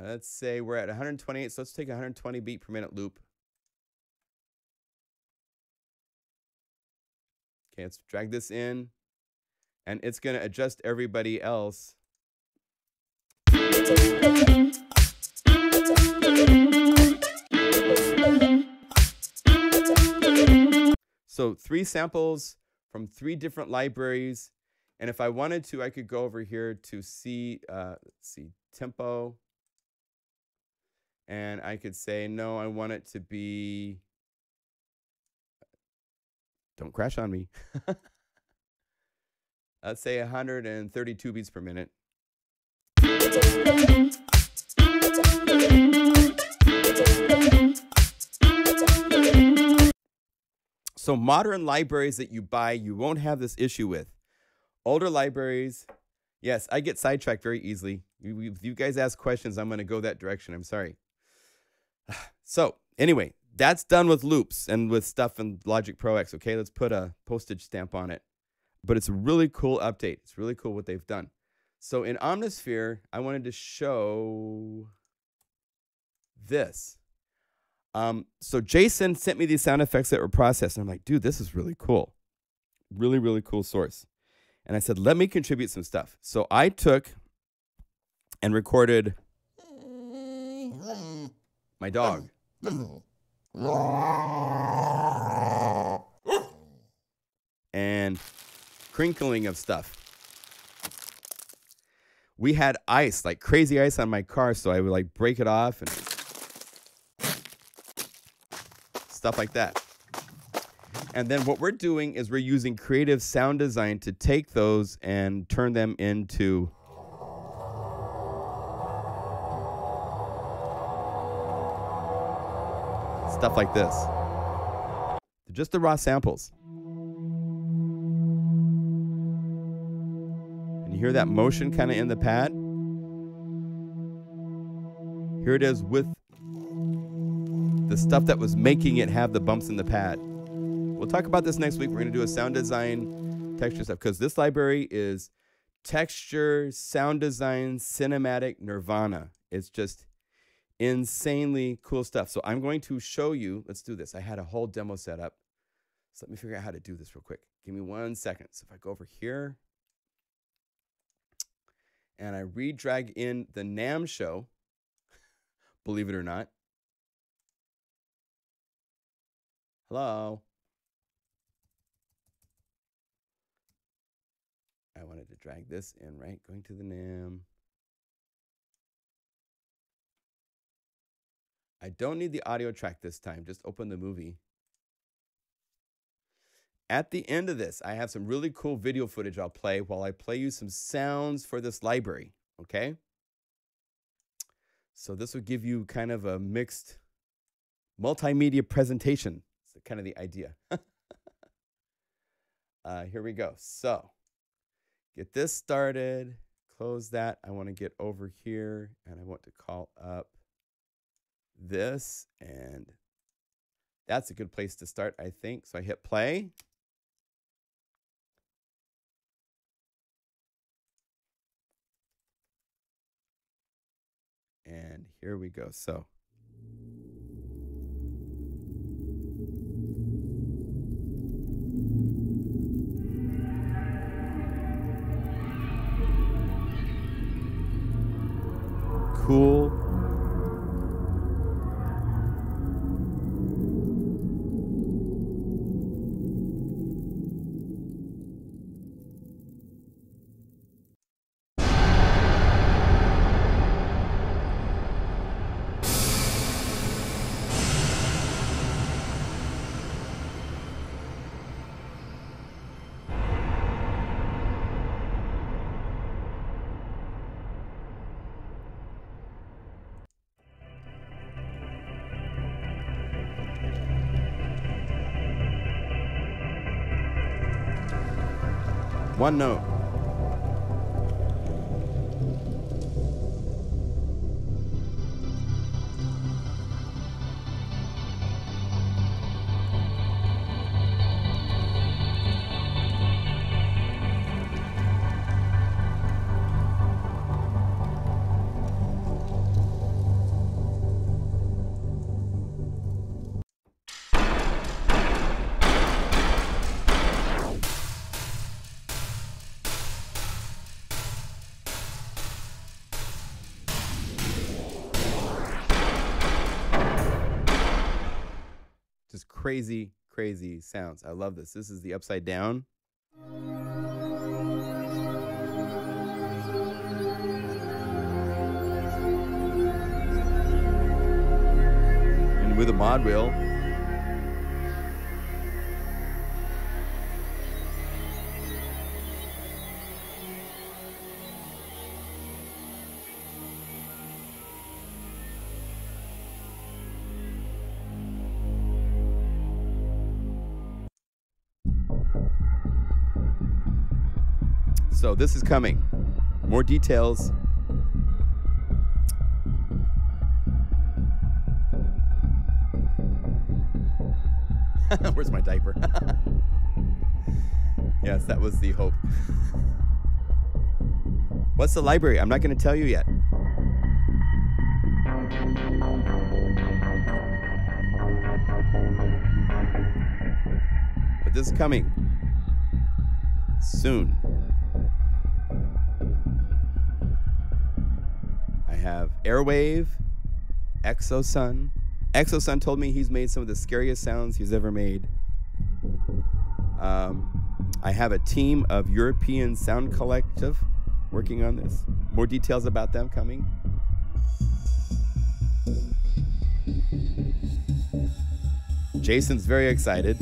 Let's say we're at 128, so let's take a 120 beat per minute loop. Okay, let's drag this in, and it's going to adjust everybody else. So 3 samples from 3 different libraries. And if I wanted to, I could go over here to see, tempo. And I could say, no, I want it to be, don't crash on me. Let's say 132 beats per minute. So modern libraries that you buy, you won't have this issue with. Older libraries, yes, I get sidetracked very easily. If you guys ask questions, I'm going to go that direction. I'm sorry. So anyway, that's done with loops and with stuff in Logic Pro X. Okay, let's put a postage stamp on it. But it's a really cool update. It's really cool what they've done. So in Omnisphere, I wanted to show this. So Jason sent me these sound effects that were processed. And I'm like, dude, this is really cool. Really, really cool source. And I said, let me contribute some stuff. So I took and recorded my dog. And crinkling of stuff. We had ice, like crazy ice on my car, so I would like break it off and stuff like that. And then what we're doing is we're using creative sound design to take those and turn them into stuff like this. Just the raw samples. And you hear that motion kind of in the pad? Here it is with the stuff that was making it have the bumps in the pad. We'll talk about this next week. We're going to do a sound design texture stuff because this library is texture, sound design, cinematic nirvana. It's just insanely cool stuff. So I'm going to show you. Let's do this. I had a whole demo set up. So let me figure out how to do this real quick. Give me 1 second. So if I go over here and I re-drag in the NAMM show, believe it or not. Hello. I wanted to drag this in, right? Going to the NAMM. I don't need the audio track this time. Just open the movie. At the end of this, I have some really cool video footage I'll play while I play you some sounds for this library, okay? So this will give you kind of a mixed multimedia presentation. It's kind of the idea. Here we go. So get this started, close that. I want to get over here and I want to call up this, and that's a good place to start, I think. So I hit play. And here we go. So cool. One note. just crazy, crazy sounds. I love this. This is the upside down. And with a mod wheel. So this is coming. More details. Where's my diaper? Yes, that was the hope. What's the library? I'm not going to tell you yet. But this is coming soon. I have Airwave, Exosun. Exosun told me he's made some of the scariest sounds he's ever made. I have a team of European Sound Collective working on this. More details about them coming. Jason's very excited.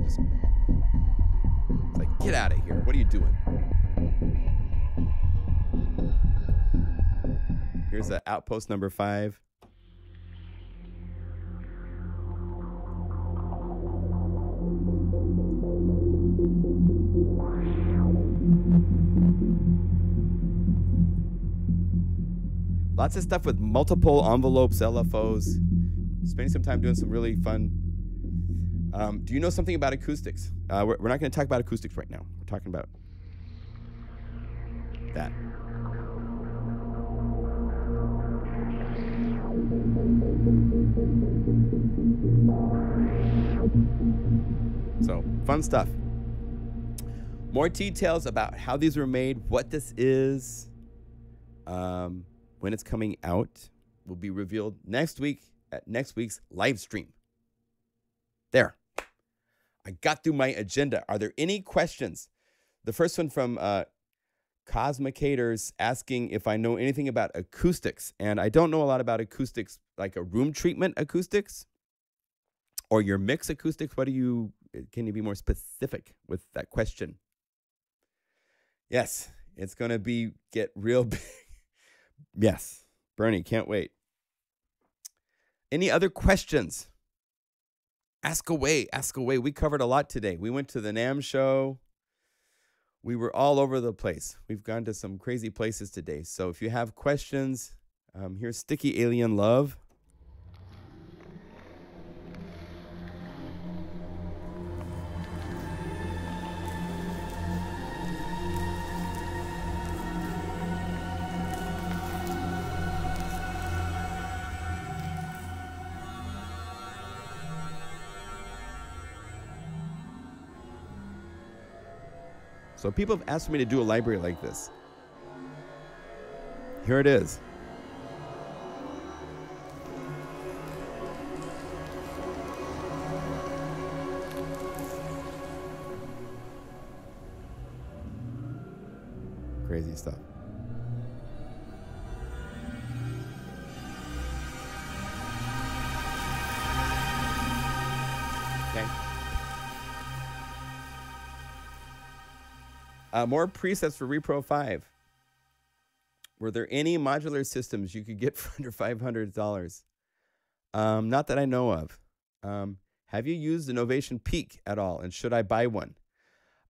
It's like, get out of here. What are you doing? Here's outpost number 5. Lots of stuff with multiple envelopes, LFOs. Spending some time doing some really fun. Do you know something about acoustics? We're not going to talk about acoustics right now. We're talking about that. So, fun stuff. More details about how these were made, what this is, when it's coming out, will be revealed next week at next week's live stream. There. I got through my agenda. Are there any questions? The first one from Cosmicators asking if I know anything about acoustics. And I don't know a lot about acoustics, like a room treatment acoustics or your mix acoustics. Can you be more specific with that question? Yes, it's going to get real big. Yes, Bernie, can't wait. Any other questions? Ask away, ask away. We covered a lot today. We went to the NAMM show. We were all over the place. We've gone to some crazy places today. So if you have questions, here's Sticky Alien Love. So people have asked me to do a library like this. Here it is. Crazy stuff. Okay. More presets for Repro 5. Were there any modular systems you could get for under $500? Not that I know of. Have you used the Novation Peak at all, and should I buy one?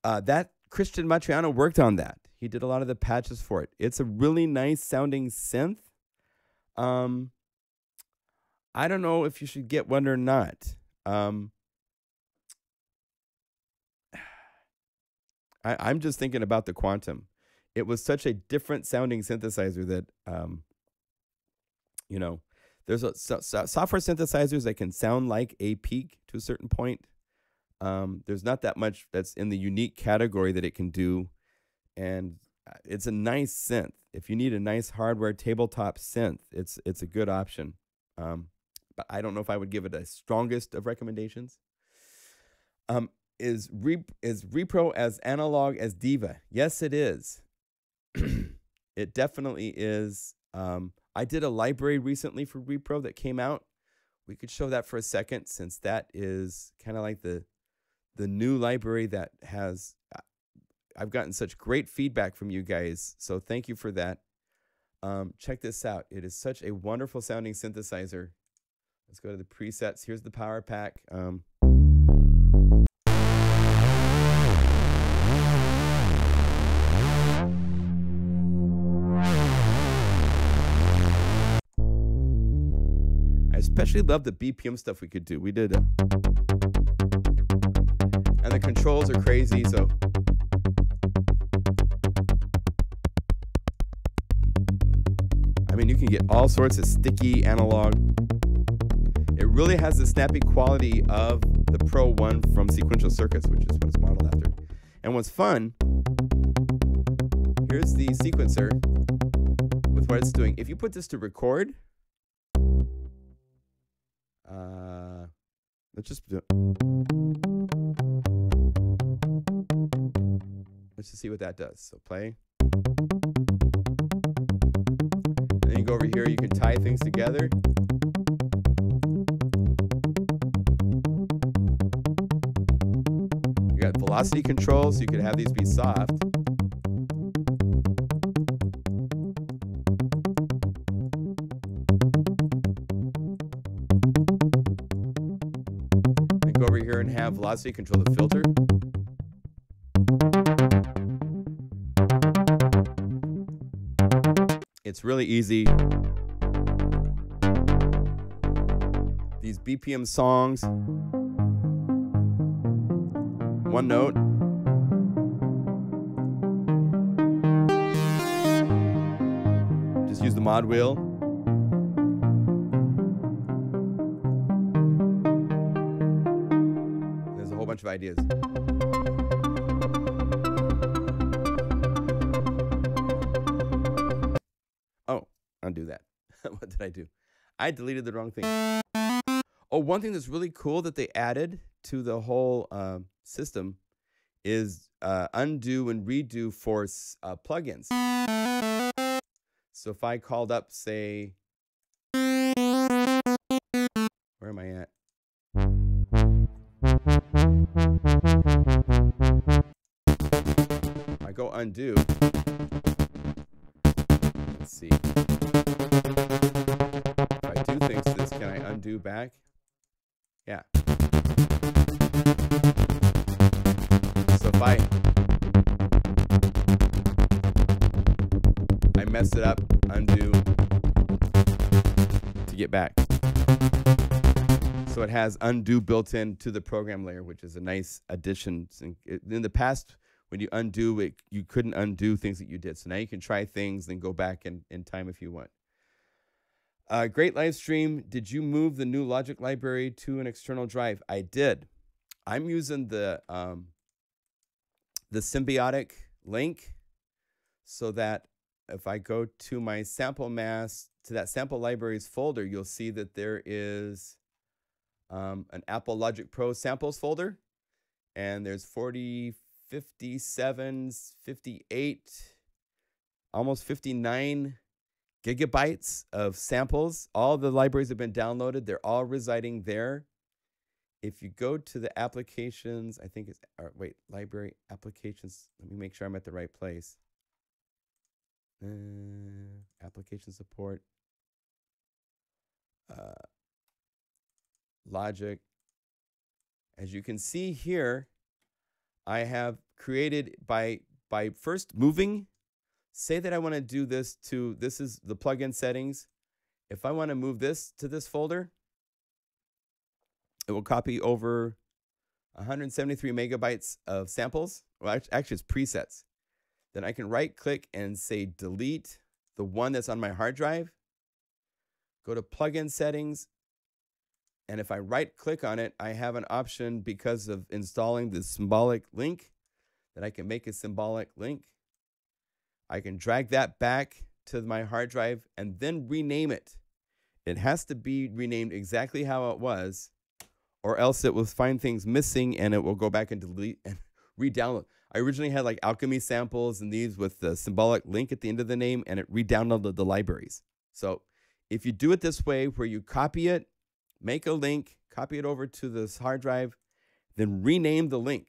That Christian Matriano worked on that. He did a lot of the patches for it. It's a really nice sounding synth. I don't know if you should get one or not. I'm just thinking about the Quantum. It was such a different sounding synthesizer that, there's software synthesizers that can sound like a Peak to a certain point. There's not that much that's in the unique category that it can do. and it's a nice synth. If you need a nice hardware tabletop synth, it's a good option. But I don't know if I would give it a strongest of recommendations. Is Repro as analog as Diva? Yes, it is. It definitely is. I did a library recently for Repro that came out. We could show that for a second, since that is kind of like the new library that has. I've gotten such great feedback from you guys, so thank you for that. Check this out. It is such a wonderful sounding synthesizer. Let's go to the presets. Here's the power pack. I especially love the BPM stuff we could do. We did, and the controls are crazy, so. I mean, you can get all sorts of sticky analog. It really has the snappy quality of the Pro 1 from Sequential Circuits, which is what it's modeled after. And what's fun, here's the sequencer with what it's doing. If you put this to record, let's just do it. Let's just see what that does. So play. Then you go over here, you can tie things together. You got velocity control, so you could have these be soft. Then go over here and have velocity control the filter. It's really easy. These BPM songs, one note. Just use the mod wheel. There's a whole bunch of ideas. Undo that. What did I do? I deleted the wrong thing. Oh, one thing that's really cool that they added to the whole system is undo and redo for plugins. So if I called up, say, where am I at? I go undo. Let's see. If I do things to this, can I undo back? Yeah. So if I messed it up, undo to get back. So it has undo built in to the program layer, which is a nice addition. In the past, when you undo it, you couldn't undo things that you did. So now you can try things, then go back in time if you want. Great live stream. Did you move the new Logic library to an external drive? I did. I'm using the symbiotic link so that if I go to my sample mass, to that sample libraries folder, you'll see that there is an Apple Logic Pro samples folder. And there's 40, 57, 58, almost 59 gigabytes of samples. All the libraries have been downloaded. They're all residing there. If you go to the applications, I think it's, wait, library applications. Let me make sure I'm at the right place. Application support. Logic. As you can see here, I have created by first moving. Say that I want to do this to, this is the plugin settings. If I want to move this to this folder, it will copy over 173 megabytes of samples. Well, actually it's presets. Then I can right click and say delete the one that's on my hard drive. Go to plugin settings. And if I right click on it, I have an option because of installing the symbolic link that I can make a symbolic link. I can drag that back to my hard drive and then rename it. It has to be renamed exactly how it was, or else it will find things missing and it will go back and delete and re-download. I originally had like alchemy samples and these with the symbolic link at the end of the name, and it re-downloaded the libraries. So if you do it this way, where you copy it, make a link, copy it over to this hard drive, then rename the link.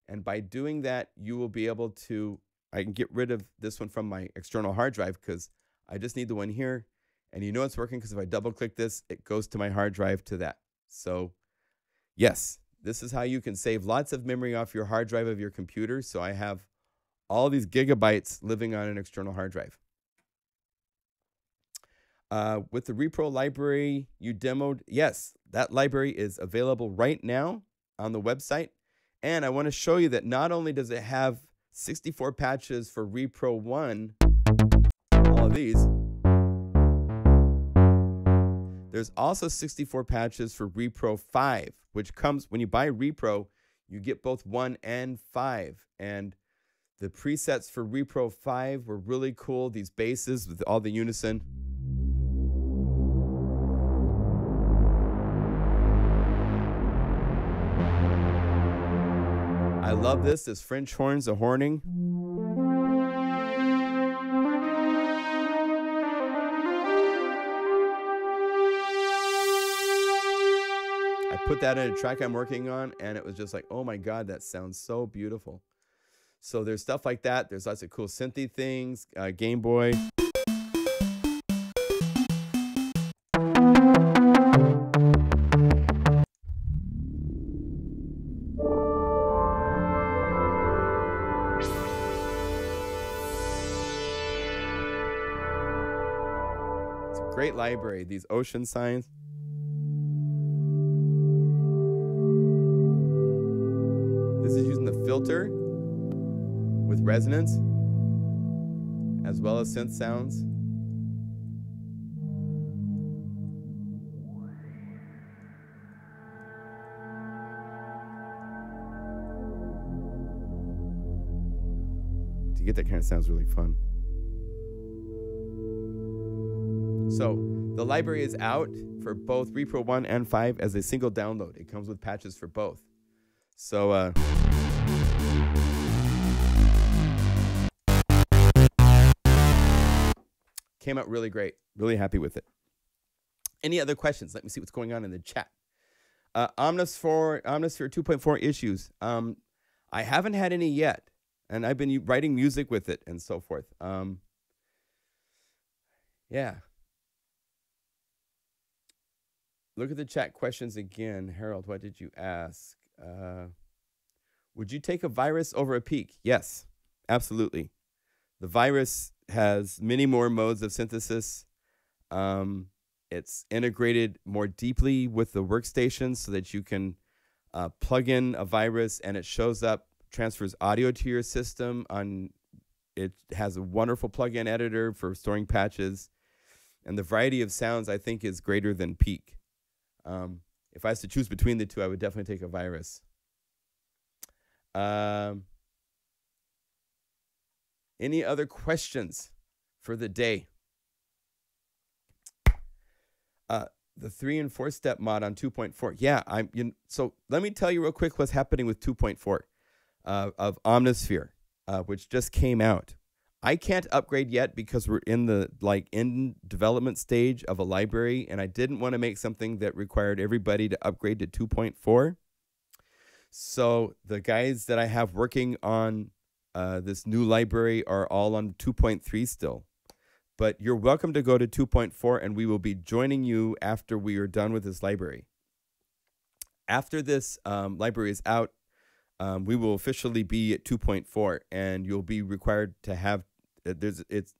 And by doing that, you will be able to, I can get rid of this one from my external hard drive because I just need the one here. And you know it's working because if I double click this, it goes to my hard drive to that. So yes, this is how you can save lots of memory off your hard drive of your computer. So I have all these gigabytes living on an external hard drive. With the repro library you demoed, yes, that library is available right now on the website. And I want to show you that not only does it have 64 patches for repro 1, all of these, there's also 64 patches for repro 5, which comes when you buy repro, you get both 1 and 5. And the presets for repro 5 were really cool. These basses with all the unison. I love this French horns, the horning. I put that in a track I'm working on, and it was just like, oh my God, that sounds so beautiful. So there's stuff like that. There's lots of cool synthy things, Game Boy. Great library, these ocean signs. This is using the filter with resonance as well as synth sounds. To get that kind of sounds really fun. So the library is out for both repro 1 and 5 as a single download. It comes with patches for both. So came out really great. Really happy with it. Any other questions? Let me see what's going on in the chat. Omnisphere 2.4 issues. I haven't had any yet, and I've been writing music with it and so forth. Yeah. Look at the chat questions again. Harold, what did you ask? Would you take a virus over a peak? Yes, absolutely. The virus has many more modes of synthesis. It's integrated more deeply with the workstation so that you can plug in a virus and it shows up, transfers audio to your system. It has a wonderful plug-in editor for storing patches. And the variety of sounds, I think, is greater than peak. If I was to choose between the two, I would definitely take a virus. Any other questions for the day? The 3 and 4 step mod on 2.4. Yeah, so let me tell you real quick what's happening with 2.4 of Omnisphere, which just came out. I can't upgrade yet because we're in the in development stage of a library, and I didn't want to make something that required everybody to upgrade to 2.4. So the guys that I have working on this new library are all on 2.3 still. But you're welcome to go to 2.4, and we will be joining you after we are done with this library. After this library is out, we will officially be at 2.4, and you'll be required to have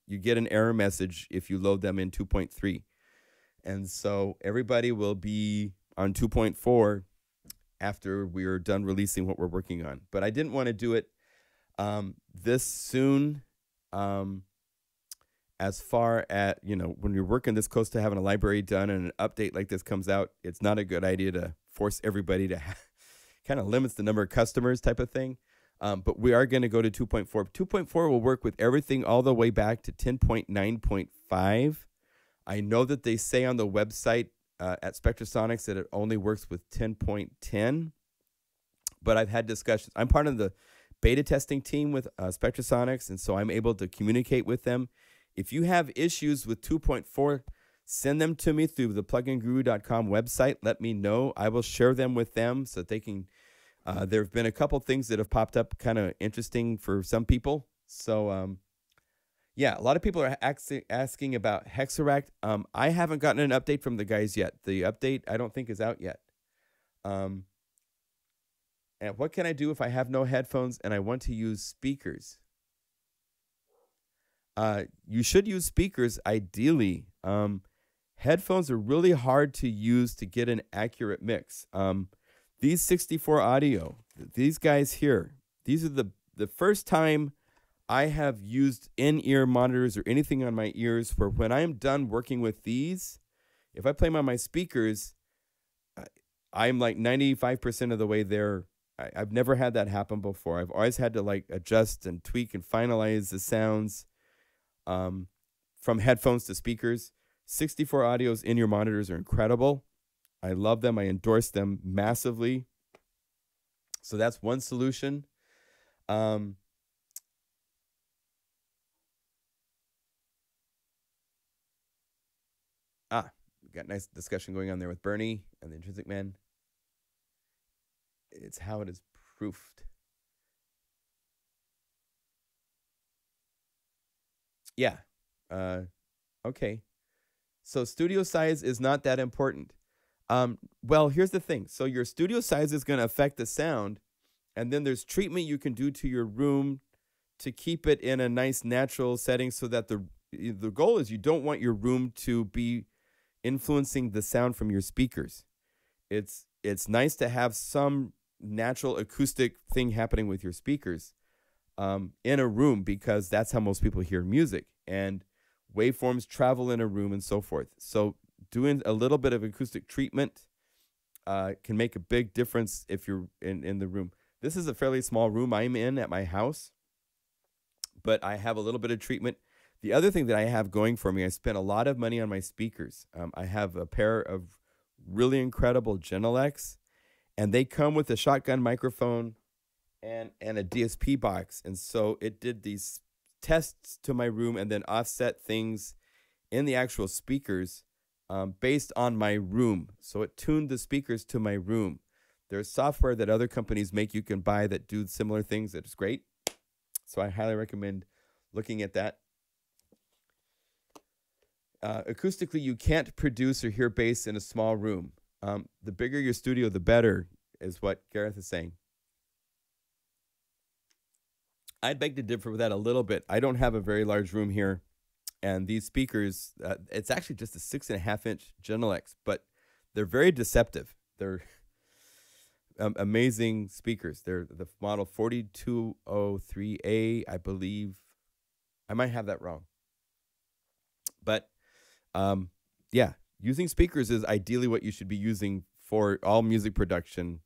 you get an error message if you load them in 2.3. And so everybody will be on 2.4 after we're done releasing what we're working on. But I didn't want to do it this soon. As far as, when you're working this close to having a library done and an update like this comes out, it's not a good idea to force everybody to kind of limits the number of customers type of thing. But we are going to go to 2.4. 2.4 will work with everything all the way back to 10.9.5. I know that they say on the website at Spectrasonics that it only works with 10.10, but I've had discussions. I'm part of the beta testing team with Spectrasonics, and so I'm able to communicate with them. If you have issues with 2.4, send them to me through the pluginguru.com website. Let me know. I will share them with them so that they can. There have been a couple things that have popped up kind of interesting for some people. So, yeah, a lot of people are asking about Hexaract. I haven't gotten an update from the guys yet. The update, I don't think, is out yet. And what can I do if I have no headphones and I want to use speakers? You should use speakers, ideally. Headphones are really hard to use to get an accurate mix. These 64 audio, these guys here, these are the first time I have used in-ear monitors or anything on my ears where when I am done working with these, if I play them on my speakers, I'm like 95% of the way there. I've never had that happen before. I've always had to like adjust and tweak and finalize the sounds from headphones to speakers. 64 audios in your monitors are incredible. I love them. I endorse them massively. So that's one solution. We got a nice discussion going on there with Bernie and the Intrinsic Man. It's how it is proofed. Yeah. Okay. So studio size is not that important. Well, here's the thing. So your studio size is going to affect the sound, and then there's treatment you can do to your room to keep it in a nice natural setting so that the goal is you don't want your room to be influencing the sound from your speakers. It's nice to have some natural acoustic thing happening with your speakers in a room because that's how most people hear music, and waveforms travel in a room and so forth. So doing a little bit of acoustic treatment can make a big difference if you're in the room. This is a fairly small room I'm in at my house, but I have a little bit of treatment. The other thing that I have going for me, I spent a lot of money on my speakers. I have a pair of really incredible Genelecs, and they come with a shotgun microphone and a DSP box. And so it did these tests to my room and then offset things in the actual speakers based on my room. So it tuned the speakers to my room. There's software that other companies make you can buy that do similar things that is great. So I highly recommend looking at that. Acoustically, you can't produce or hear bass in a small room. The bigger your studio, the better, is what Gareth is saying. I'd beg to differ with that a little bit. I don't have a very large room here. And these speakers, it's actually just a 6.5-inch Genelecs, but they're very deceptive. They're amazing speakers. They're the model 4203A, I believe. I might have that wrong. But, yeah, using speakers is ideally what you should be using for all music production.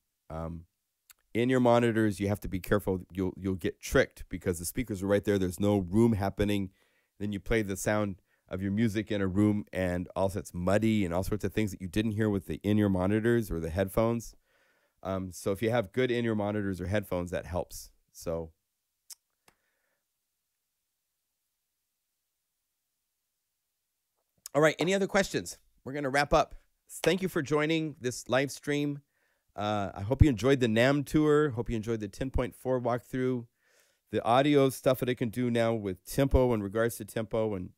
In your monitors, you have to be careful. You'll get tricked because the speakers are right there. There's no room happening. Then you play the sound of your music in a room, and also it's muddy and all sorts of things that you didn't hear with the in-ear monitors or the headphones. So if you have good in-ear monitors or headphones, that helps. So, all right, any other questions? We're going to wrap up. Thank you for joining this live stream. I hope you enjoyed the NAMM tour. Hope you enjoyed the 10.4 walkthrough. The audio stuff that it can do now with tempo in regards to tempo and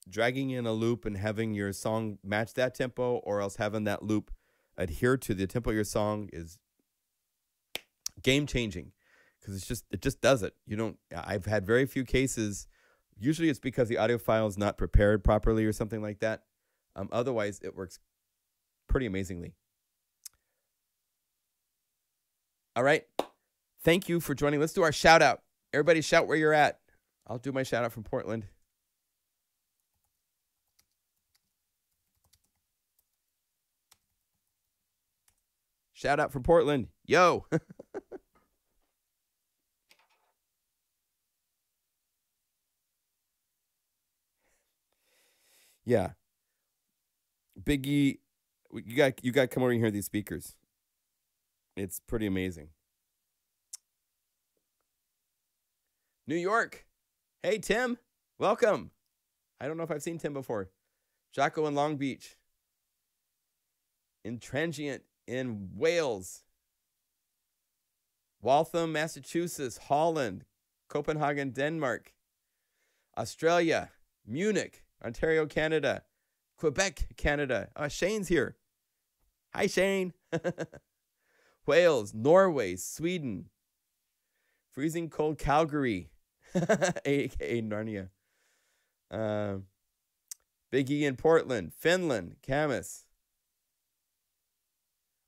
dragging in a loop and having your song match that tempo, or else having that loop adhere to the tempo of your song is game changing because it just does it. I've had very few cases. Usually it's because the audio file is not prepared properly or something like that. Otherwise it works pretty amazingly. All right. Thank you for joining. Let's do our shout out. Everybody shout where you're at. I'll do my shout out from Portland. Shout out from Portland. Yo. Yeah. Biggie, you got to come over and hear these speakers. It's pretty amazing. New York. Hey, Tim. Welcome. I don't know if I've seen Tim before. Jocko in Long Beach. Intransient in Wales. Waltham, Massachusetts. Holland. Copenhagen, Denmark. Australia. Munich. Ontario, Canada. Quebec, Canada. Shane's here. Hi, Shane. Wales, Norway, Sweden. Freezing cold Calgary, aka Narnia. Big E in Portland, Finland, Camas.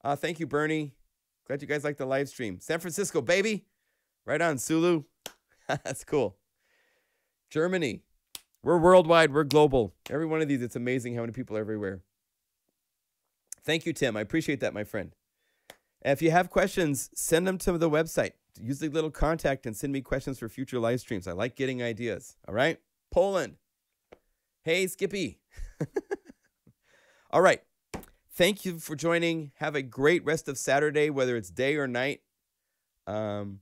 Thank you, Bernie. Glad you guys like the live stream. San Francisco, baby. Right on, Sulu. That's cool. Germany. We're worldwide. We're global. Every one of these, it's amazing how many people are everywhere. Thank you, Tim. I appreciate that, my friend. If you have questions, send them to the website. Use the little contact and send me questions for future live streams. I like getting ideas. All right? Poland. Hey, Skippy. All right. Thank you for joining. Have a great rest of Saturday, whether it's day or night. I'm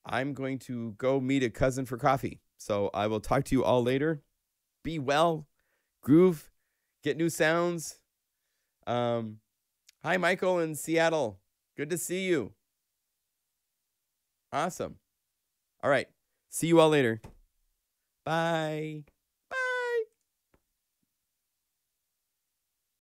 going to go meet a cousin for coffee. So I will talk to you all later. Be well. Groove. Get new sounds. Hi, Michael in Seattle. Good to see you. Awesome. All right. See you all later. Bye.